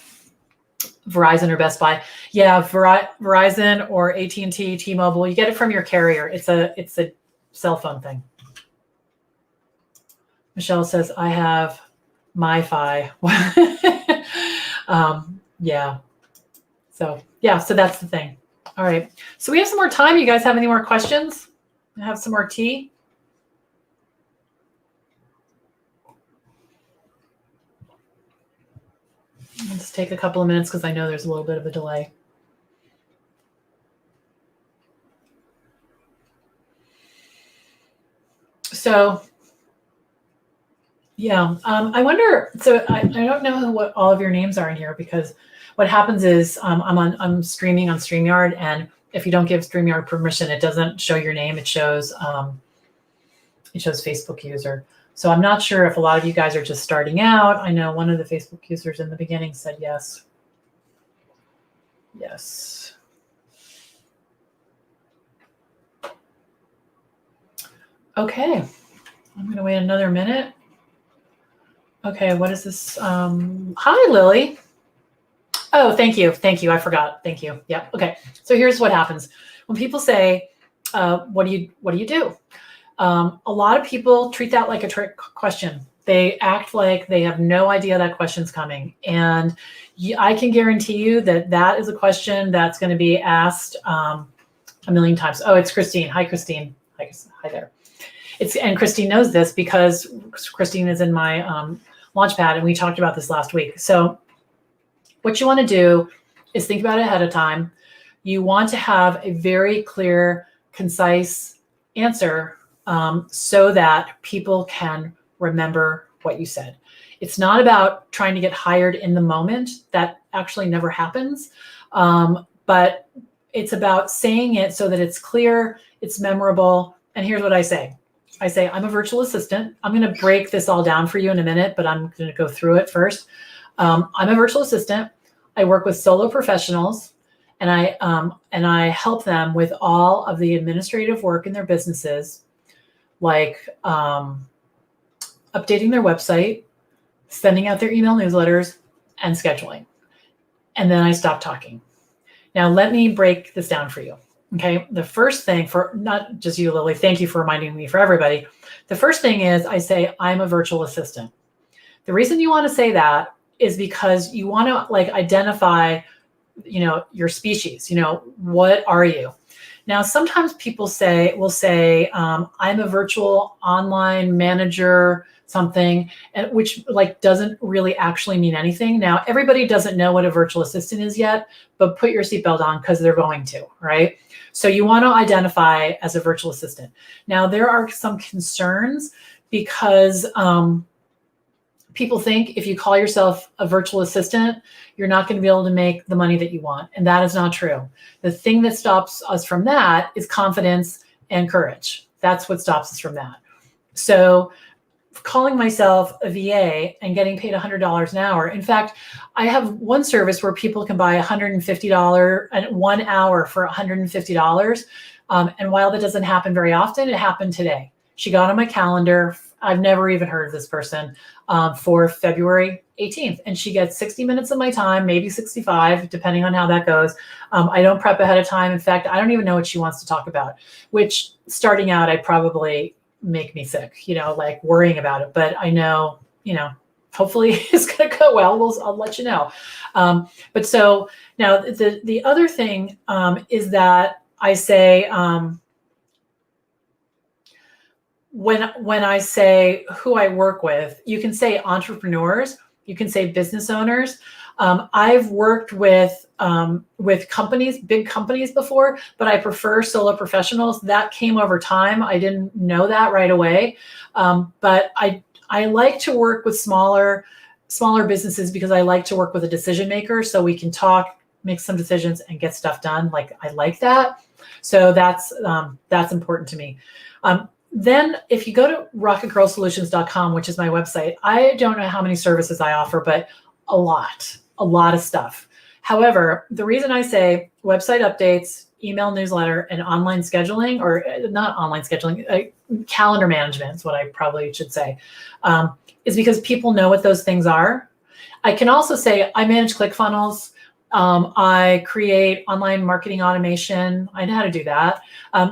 Verizon or Best Buy? Yeah, Verizon or AT&T, T-Mobile. You get it from your carrier. It's a cell phone thing. Michelle says, I have MiFi. Yeah. So that's the thing. All right. So we have some more time. You guys have any more questions? Have some more tea? Let's take a couple of minutes because I know there's a little bit of a delay. So, yeah, I wonder. So I don't know what all of your names are in here because what happens is I'm streaming on StreamYard, and if you don't give StreamYard permission, it doesn't show your name. It shows Facebook user. So I'm not sure if a lot of you guys are just starting out. I know one of the Facebook users in the beginning said yes. Yes. Okay. I'm going to wait another minute. Okay, what is this? Hi, Lily. Oh, thank you. Thank you. I forgot. Thank you. Yeah. Okay. So here's what happens. When people say, what do you do? A lot of people treat that like a trick question. They act like they have no idea that question's coming. And I can guarantee you that is a question that's going to be asked a million times. Oh, it's Christine. Hi, Christine. Hi there. And Christine knows this because Christine is in my Launchpad, and we talked about this last week. So what you want to do is think about it ahead of time. You want to have a very clear, concise answer so that people can remember what you said. It's not about trying to get hired in the moment. That actually never happens. But it's about saying it so that it's clear, it's memorable. And here's what I say. I say, I'm a virtual assistant. I'm going to break this all down for you in a minute, but I'm going to go through it first. I'm a virtual assistant. I work with solo professionals, and I help them with all of the administrative work in their businesses, like updating their website, sending out their email newsletters, and scheduling. And then I stop talking. Now, let me break this down for you. Okay. The first thing, for not just you, Lily, thank you for reminding me, for everybody. The first thing is I say, I'm a virtual assistant. The reason you want to say that is because you want to identify, your species, what are you? Now, sometimes people will say, I'm a virtual online manager, something, and which doesn't really actually mean anything. Now, everybody doesn't know what a virtual assistant is yet, but put your seatbelt on because they're going to, right? So you want to identify as a virtual assistant. Now, there are some concerns because people think if you call yourself a virtual assistant, you're not going to be able to make the money that you want. And that is not true. The thing that stops us from that is confidence and courage. That's what stops us from that. So calling myself a VA and getting paid $100 an hour. In fact, I have one service where people can buy $150 and 1 hour for $150. And while that doesn't happen very often, it happened today. She got on my calendar. I've never even heard of this person, for February 18th. And she gets 60 minutes of my time, maybe 65, depending on how that goes. I don't prep ahead of time. In fact, I don't even know what she wants to talk about, which starting out, I'd probably make me sick, like worrying about it. But I know, hopefully it's going to go well. I'll let you know. But so now the other thing is that I say, when I say who I work with, you can say entrepreneurs, you can say business owners. I've worked with companies, big companies before, but I prefer solo professionals. That came over time. I didn't know that right away. But I like to work with smaller businesses because I like to work with a decision maker so we can talk, make some decisions and get stuff done. Like I like that. So that's important to me. Then if you go to rocketgirlsolutions.com, which is my website, I don't know how many services I offer, but a lot of stuff. However, the reason I say website updates, email newsletter, and online scheduling, or not online scheduling, calendar management is what I probably should say, is because people know what those things are. I can also say I manage ClickFunnels. I create online marketing automation. I know how to do that.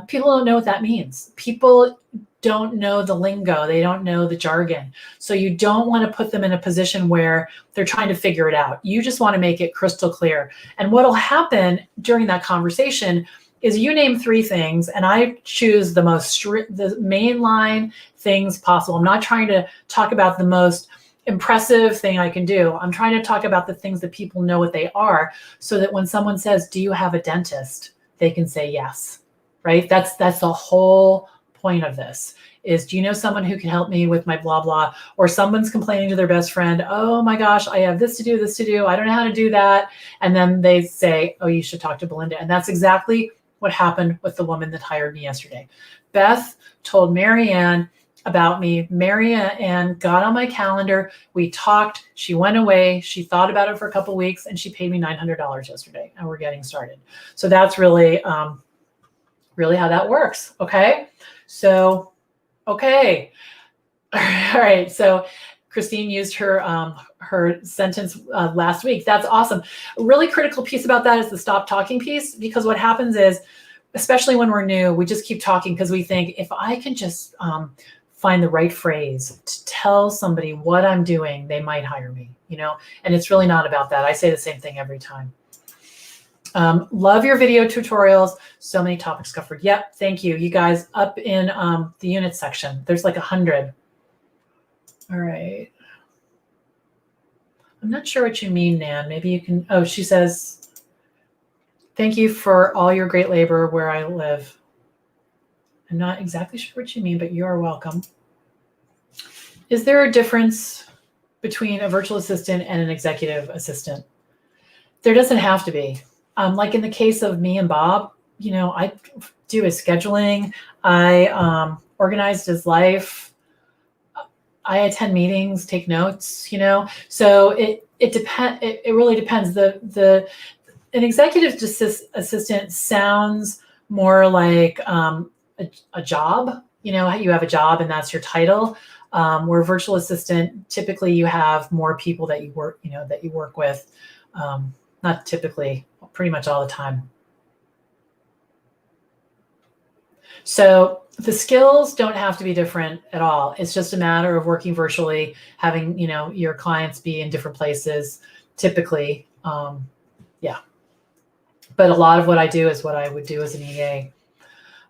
People don't know what that means. People don't know the lingo. They don't know the jargon. So you don't want to put them in a position where they're trying to figure it out. You just want to make it crystal clear. And what will happen during that conversation is you name 3 things and I choose the mainline things possible. I'm not trying to talk about the most impressive thing I can do. I'm trying to talk about the things that people know what they are so that when someone says, do you have a dentist? They can say yes, right? That's the whole point of this is, do you know someone who can help me with my blah, blah, or someone's complaining to their best friend, oh my gosh, I have this to do. I don't know how to do that. And then they say, oh, you should talk to Belinda. And that's exactly what happened with the woman that hired me yesterday. Beth told Marianne about me. Marianne got on my calendar. We talked. She went away. She thought about it for a couple of weeks and she paid me $900 yesterday and we're getting started. So that's really how that works. Okay. So, okay. All right. So Christine used her sentence last week. That's awesome. A really critical piece about that is the stop talking piece, because what happens is, especially when we're new, we just keep talking because we think if I can just find the right phrase to tell somebody what I'm doing, they might hire me, and it's really not about that. I say the same thing every time. Love your video tutorials. So many topics covered. Yep. Thank you. You guys up in the unit section. There's like 100. All right. I'm not sure what you mean, Nan. Maybe you can. Oh, she says, thank you for all your great labor where I live. I'm not exactly sure what you mean, but you are welcome. Is there a difference between a virtual assistant and an executive assistant? There doesn't have to be. Like in the case of me and Bob, I do his scheduling. I organized his life. I attend meetings, take notes, so it depends. It really depends. An executive assistant sounds more like a job. You have a job and that's your title. Where virtual assistant, typically you have more people that you work with. Not typically, pretty much all the time. So the skills don't have to be different at all. It's just a matter of working virtually, having, your clients be in different places, typically. Yeah. But a lot of what I do is what I would do as an EA.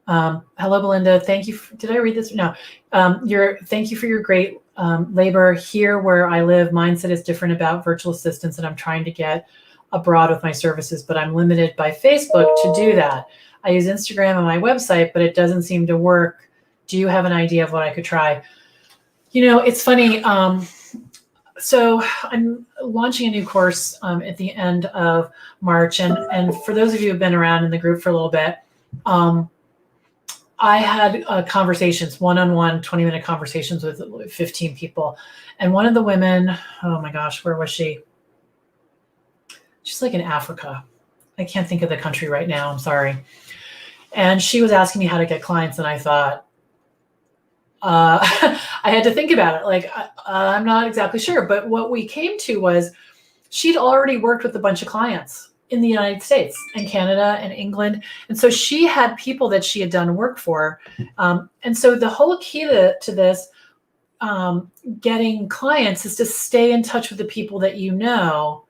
Hello, Belinda. Thank you. Did I read this? No. Thank you for your great labor. Here where I live, mindset is different about virtual assistants, and I'm trying to get abroad with my services, but I'm limited by Facebook to do that. I use Instagram on my website, but it doesn't seem to work. Do you have an idea of what I could try? It's funny. So I'm launching a new course at the end of March. And for those of you who have been around in the group for a little bit, I had conversations, one-on-one, 20-minute conversations with 15 people. And one of the women, oh my gosh, where was she? She's like in Africa. I can't think of the country right now. I'm sorry. And she was asking me how to get clients. And I thought, I had to think about it. Like, I'm not exactly sure. But what we came to was she'd already worked with a bunch of clients in the United States and Canada and England. And so she had people that she had done work for. And so the whole key to this getting clients is to stay in touch with the people that you know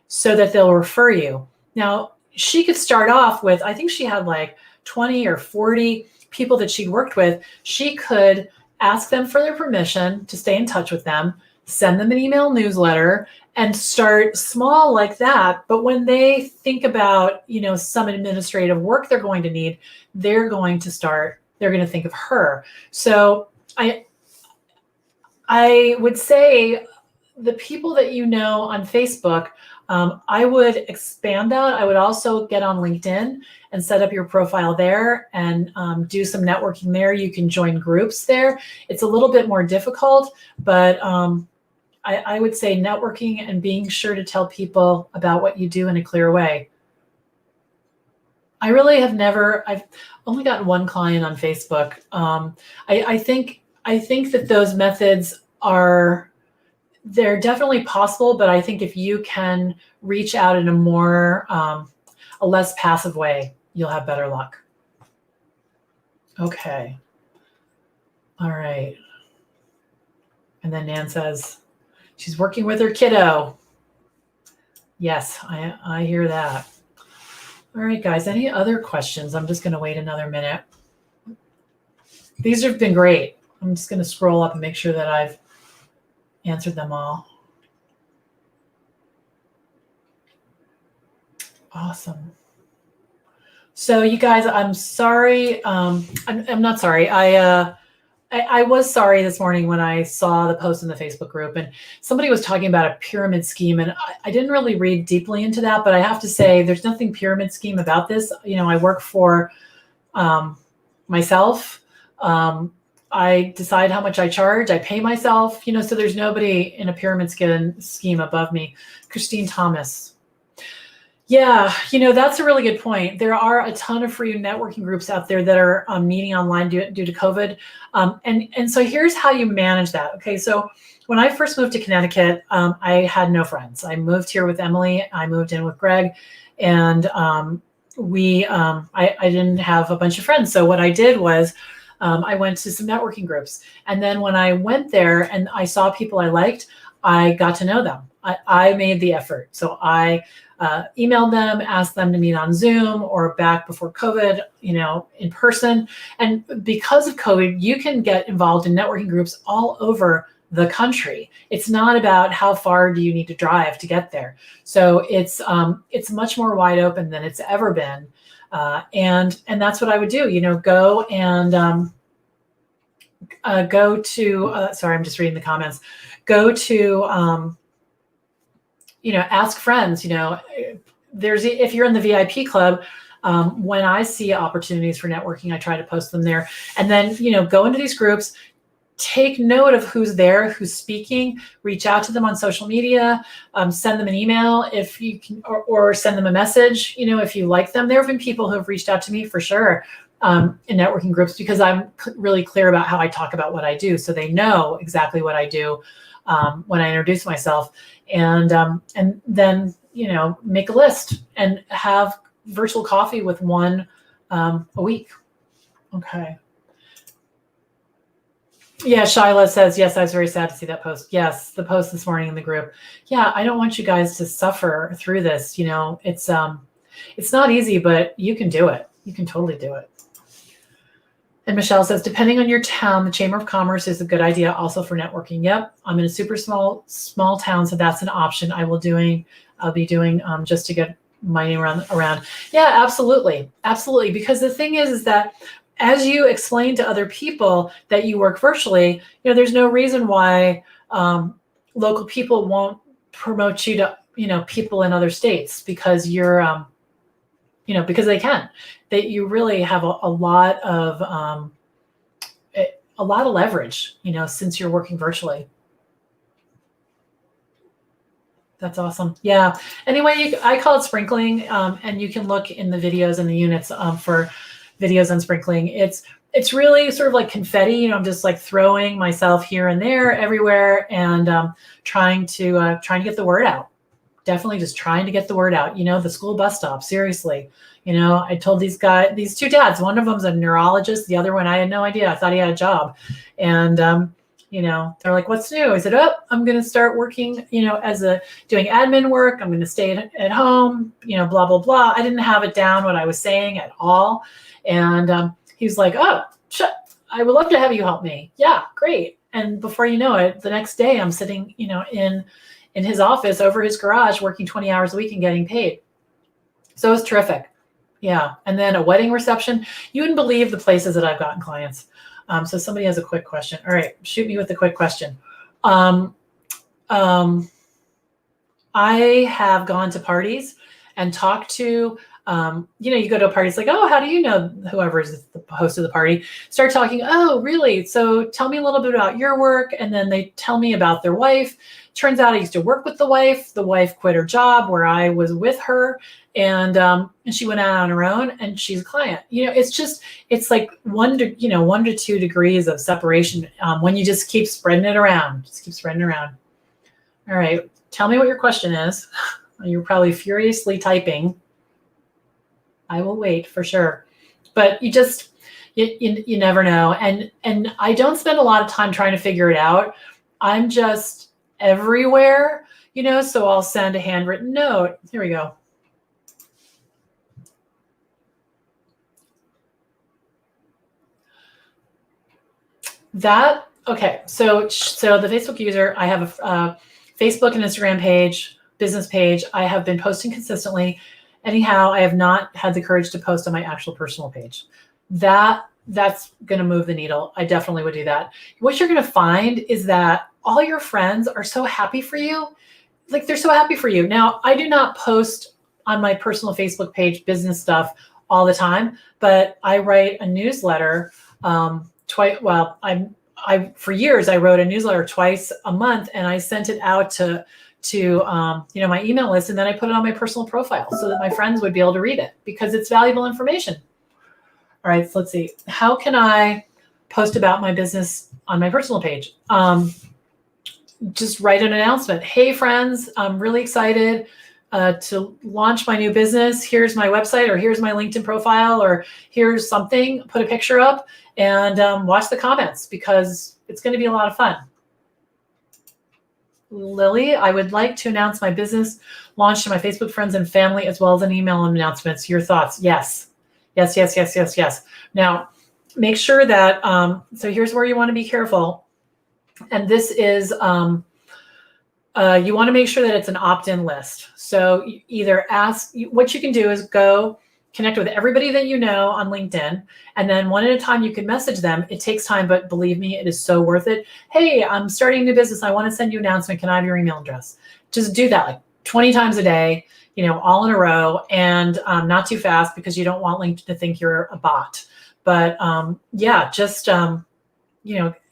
so that they'll refer you. Now, she could start off with, I think she had like 20 or 40 people that she'd worked with. She could ask them for their permission to stay in touch with them, send them an email newsletter, and start small like that. But when they think about, some administrative work they're going to need, they're going to think of her. So I would say the people that you know on Facebook, I would expand that. I would also get on LinkedIn and set up your profile there and do some networking there. You can join groups there. It's a little bit more difficult, but I would say networking and being sure to tell people about what you do in a clear way. I really have I've only gotten one client on Facebook. I think that those methods they're definitely possible, but I think if you can reach out in a less passive way, you'll have better luck. Okay. All right. And then Nan says, she's working with her kiddo. Yes, I hear that. All right, guys, any other questions? I'm just going to wait another minute. These have been great. I'm just going to scroll up and make sure that I've answered them all. Awesome. So you guys, I'm sorry. I'm not sorry. I was sorry this morning when I saw the post in the Facebook group and somebody was talking about a pyramid scheme, and I didn't really read deeply into that, but I have to say there's nothing pyramid scheme about this. I work for myself. I decide how much I charge. I pay myself, so there's nobody in a pyramid scheme above me. Christine Thomas. Yeah, that's a really good point. There are a ton of free networking groups out there that are meeting online due to COVID. And so here's how you manage that. Okay, so when I first moved to Connecticut, I had no friends. I moved here with Emily. I moved in with Greg, and I didn't have a bunch of friends. So what I did was I went to some networking groups. And then when I went there and I saw people I liked, I got to know them. I made the effort. So I emailed them, asked them to meet on Zoom or back before COVID, in person. And because of COVID, you can get involved in networking groups all over the country. It's not about how far do you need to drive to get there. So it's much more wide open than it's ever been. And that's what I would do, go and go to, sorry, I'm just reading the comments. Go to, ask friends, if you're in the VIP club, when I see opportunities for networking, I try to post them there. And then, go into these groups, take note of who's there, who's speaking, reach out to them on social media, send them an email if you can, or send them a message, if you like them. There have been people who have reached out to me for sure in networking groups because I'm really clear about how I talk about what I do. So they know exactly what I do when I introduce myself. And then, make a list and have virtual coffee with one a week. Okay. Yeah, Shyla says, yes, I was very sad to see that post. Yes, the post this morning in the group. Yeah, I don't want you guys to suffer through this. It's not easy, but you can do it. You can totally do it. And Michelle says, depending on your town, the Chamber of Commerce is a good idea also for networking. Yep, I'm in a super small town, so that's an option. I'll be doing just to get my name around. Yeah, absolutely. Absolutely. Because the thing is that as you explain to other people that you work virtually, there's no reason why local people won't promote you to, people in other states because you're, because they can. That you really have a lot of leverage, since you're working virtually. That's awesome. Yeah. Anyway, I call it sprinkling, and you can look in the videos and the units for videos on sprinkling. It's really sort of like confetti. I'm just like throwing myself here and there, everywhere, and trying to get the word out. Definitely just trying to get the word out. The school bus stop. Seriously, I told these two dads. One of them's a neurologist. The other one, I had no idea. I thought he had a job, and they're like, "What's new?" I said, "Oh, I'm going to start working, doing admin work. I'm going to stay at home, blah, blah, blah." I didn't have it down what I was saying at all. And he's like, "Oh, I would love to have you help me." Yeah, great. And before you know it, the next day I'm sitting, in his office over his garage, working 20 hours a week and getting paid. So it was terrific. Yeah. And then a wedding reception. You wouldn't believe the places that I've gotten clients. So somebody has a quick question. All right, shoot me with a quick question. I have gone to parties and talked to, you go to a party, it's like, "Oh, how do you know whoever's the host of the party?" Start talking, "Oh, really? So tell me a little bit about your work." And then they tell me about their wife. Turns out I used to work with the wife. The wife quit her job where I was with her. And she went out on her own, and she's a client. It's like 1 to 2 degrees of separation when you just keep spreading it around. Just keep spreading it around. All right, tell me what your question is. You're probably furiously typing. I will wait for sure, but you never know. And I don't spend a lot of time trying to figure it out. I'm just everywhere, so I'll send a handwritten note. Here we go. Okay. So the Facebook user, I have a Facebook and Instagram page, business page. I have been posting consistently. Anyhow, I have not had the courage to post on my actual personal page. That's going to move the needle. I definitely would do that. What you're going to find is that all your friends are so happy for you. Like, they're so happy for you. Now, I do not post on my personal Facebook page business stuff all the time, but I write a newsletter twice. Well, for years I wrote a newsletter twice a month, and I sent it out to my email list, and then I put it on my personal profile so that my friends would be able to read it because it's valuable information. All right, so let's see. How can I post about my business on my personal page? Just write an announcement. "Hey friends, I'm really excited to launch my new business. Here's my website, or here's my LinkedIn profile, or here's something." Put a picture up and watch the comments because it's going to be a lot of fun. Lily, "I would like to announce my business launch to my Facebook friends and family, as well as an email announcements. Your thoughts?" Yes. Yes, yes, yes, yes, yes. Now, make sure that, so here's where you want to be careful. And this is, you want to make sure that it's an opt-in list. So either what you can do is go connect with everybody that you know on LinkedIn, and then one at a time you can message them. It takes time, but believe me, it is so worth it. "Hey, I'm starting a new business. I want to send you an announcement. Can I have your email address?" Just do that like 20 times a day, all in a row, and not too fast because you don't want LinkedIn to think you're a bot. But just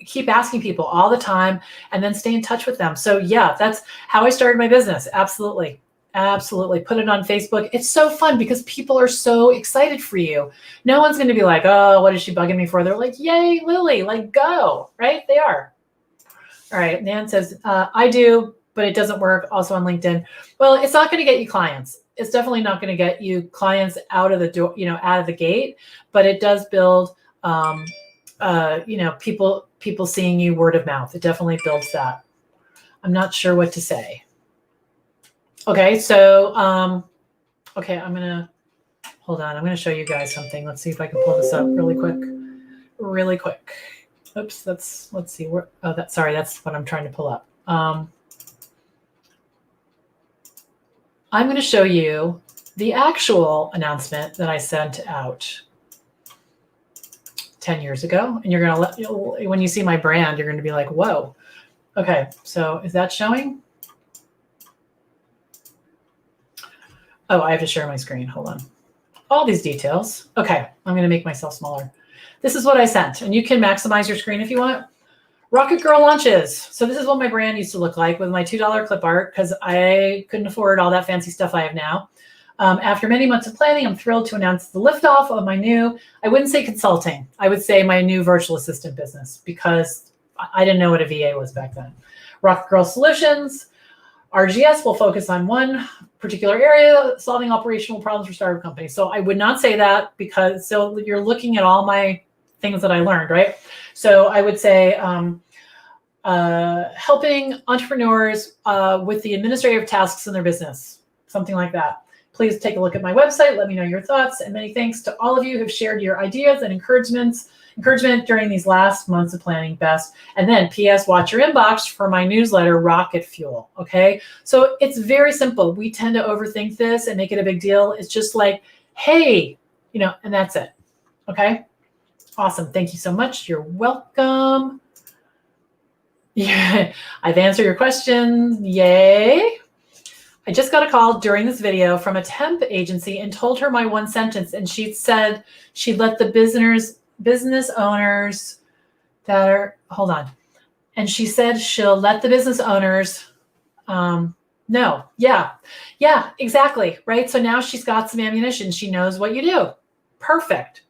keep asking people all the time, and then stay in touch with them. So yeah, that's how I started my business. Absolutely. Absolutely. Put it on Facebook. It's so fun because people are so excited for you. No one's going to be like, "Oh, what is she bugging me for?" They're like, "Yay, Lily, like, go," right? They are. All right. Nan says, "I do, but it doesn't work also on LinkedIn." Well, it's not going to get you clients. It's definitely not going to get you clients out of the door, out of the gate, but it does build, people seeing you, word of mouth. It definitely builds that. I'm not sure what to say. Okay, so, okay, hold on. I'm going to show you guys something. Let's see if I can pull this up really quick. Oops, let's see. Sorry, that's what I'm trying to pull up. I'm going to show you the actual announcement that I sent out 10 years ago. And you're going to when you see my brand, you're going to be like, whoa. Okay, so is that showing? Oh, I have to share my screen. Hold on. All these details. Okay, I'm going to make myself smaller. This is what I sent, and you can maximize your screen if you want. Rocket Girl launches. So this is what my brand used to look like with my $2 clip art because I couldn't afford all that fancy stuff I have now. After many months of planning, I'm thrilled to announce the liftoff of my new, I wouldn't say consulting, I would say my new virtual assistant business because I didn't know what a VA was back then. Rocket Girl Solutions. RGS will focus on one particular area, solving operational problems for startup companies. So I would not say that because, so you're looking at all my things that I learned, right? So I would say helping entrepreneurs with the administrative tasks in their business, something like that. Please take a look at my website. Let me know your thoughts. And many thanks to all of you who have shared your ideas and encouragement during these last months of planning best. And then PS, watch your inbox for my newsletter, Rocket Fuel. Okay. So it's very simple. We tend to overthink this and make it a big deal. It's just like, hey, and that's it. Okay. Awesome. Thank you so much. You're welcome. Yeah, I've answered your questions. Yay. I just got a call during this video from a temp agency and told her my one sentence. And she said she'd let the business owners that are, hold on. And she said she'll let the business owners know. Yeah, exactly. Right. So now she's got some ammunition. She knows what you do. Perfect.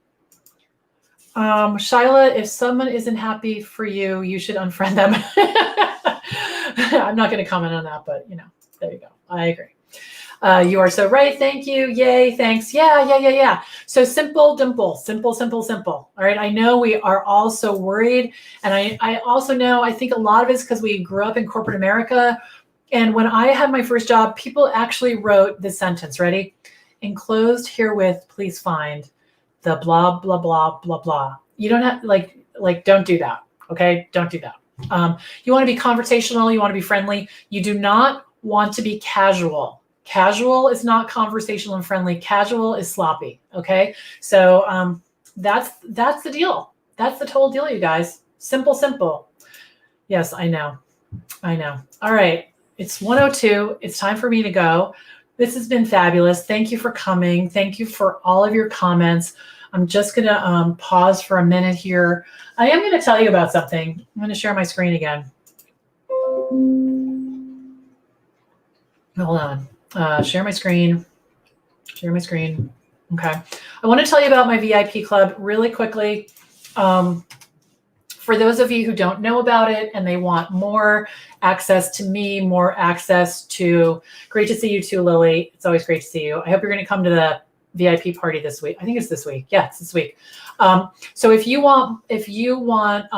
Shyla, if someone isn't happy for you, you should unfriend them. I'm not going to comment on that, but there you go. I agree. You are so right. Thank you. Yay. Thanks. Yeah. So simple, dimple, simple. All right. I know we are all so worried. And I also know, I think a lot of it's because we grew up in corporate America. And when I had my first job, people actually wrote this sentence. Ready? Enclosed herewith, please find the blah, blah, blah, blah, blah. You don't have like, don't do that. Okay. Don't do that. You want to be conversational. You want to be friendly. You do not want to be casual. Casual is not conversational and friendly. Casual is sloppy. Okay. So, that's the deal. That's the total deal, you guys. Simple. Yes, I know. All right. It's 1:02. It's time for me to go. This has been fabulous. Thank you for coming. Thank you for all of your comments. I'm just going to pause for a minute here. I am going to tell you about something. I'm going to share my screen again. Hold on. Share my screen. Okay. I want to tell you about my VIP club really quickly. For those of you who don't know about it and they want more access to me, more access to, great to see you too, Lily. It's always great to see you. I hope you're going to come to the VIP party this week. I think it's this week. Yeah, it's this week. So if you want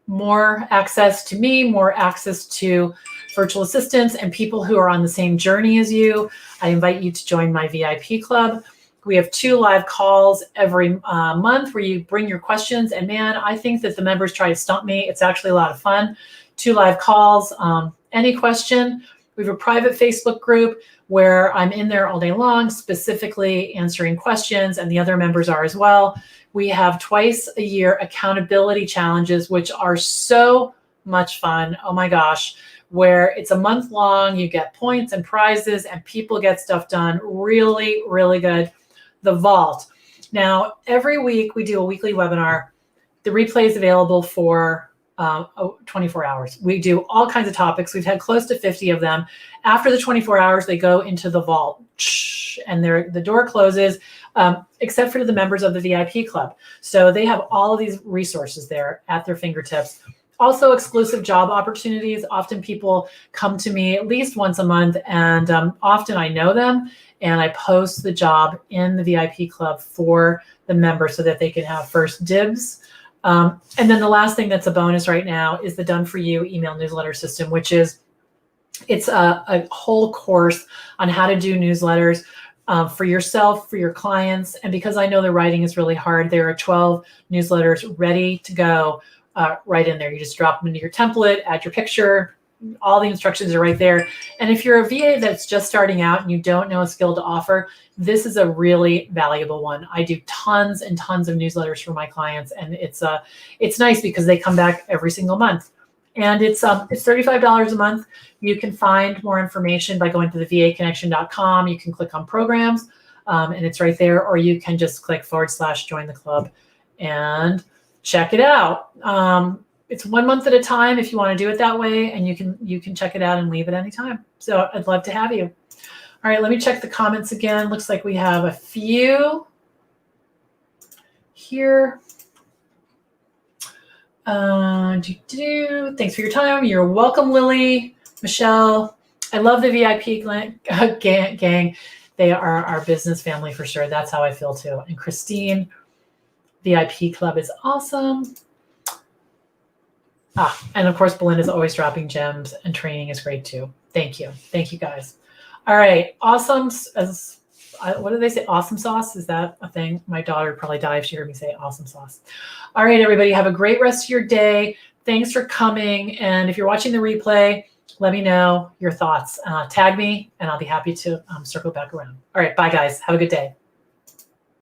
more access to me, more access to virtual assistants and people who are on the same journey as you, I invite you to join my VIP club. We have 2 live calls every month where you bring your questions. And man, I think that the members try to stump me. It's actually a lot of fun. 2 live calls, any question. We have a private Facebook group where I'm in there all day long, specifically answering questions, and the other members are as well. We have twice a year accountability challenges, which are so much fun. Oh my gosh, where it's a month long, you get points and prizes and people get stuff done. Really, really good. The Vault. Now, every week we do a weekly webinar. The replay is available for 24 hours. We do all kinds of topics. We've had close to 50 of them. After the 24 hours, they go into the vault and the door closes, except for the members of the VIP club. So they have all of these resources there at their fingertips. Also exclusive job opportunities. Often people come to me at least once a month, and often I know them and I post the job in the VIP club for the members so that they can have first dibs. And then the last thing that's a bonus right now is the Done For You email newsletter system, which is, it's a whole course on how to do newsletters for yourself, for your clients. And because I know the writing is really hard, there are 12 newsletters ready to go right in there. You just drop them into your template, add your picture. All the instructions are right there. And if you're a VA that's just starting out and you don't know a skill to offer, this is a really valuable one. I do tons and tons of newsletters for my clients, and it's nice because they come back every single month. And it's $35 a month. You can find more information by going to the vaconnection.com. You can click on programs, and it's right there, or you can just click / join the club and check it out. It's 1 month at a time if you want to do it that way, and you can check it out and leave at any time. So I'd love to have you. All right, let me check the comments again. Looks like we have a few here. Thanks for your time. You're welcome, Lily, Michelle. I love the VIP gang. They are our business family for sure. That's how I feel too. And Christine, VIP club is awesome. And of course, Belinda's always dropping gems, and training is great too. Thank you. Thank you guys. All right. Awesome. What do they say? Awesome sauce? Is that a thing? My daughter would probably die if she heard me say awesome sauce. All right, everybody. Have a great rest of your day. Thanks for coming. And if you're watching the replay, let me know your thoughts. Tag me, and I'll be happy to circle back around. All right. Bye, guys. Have a good day.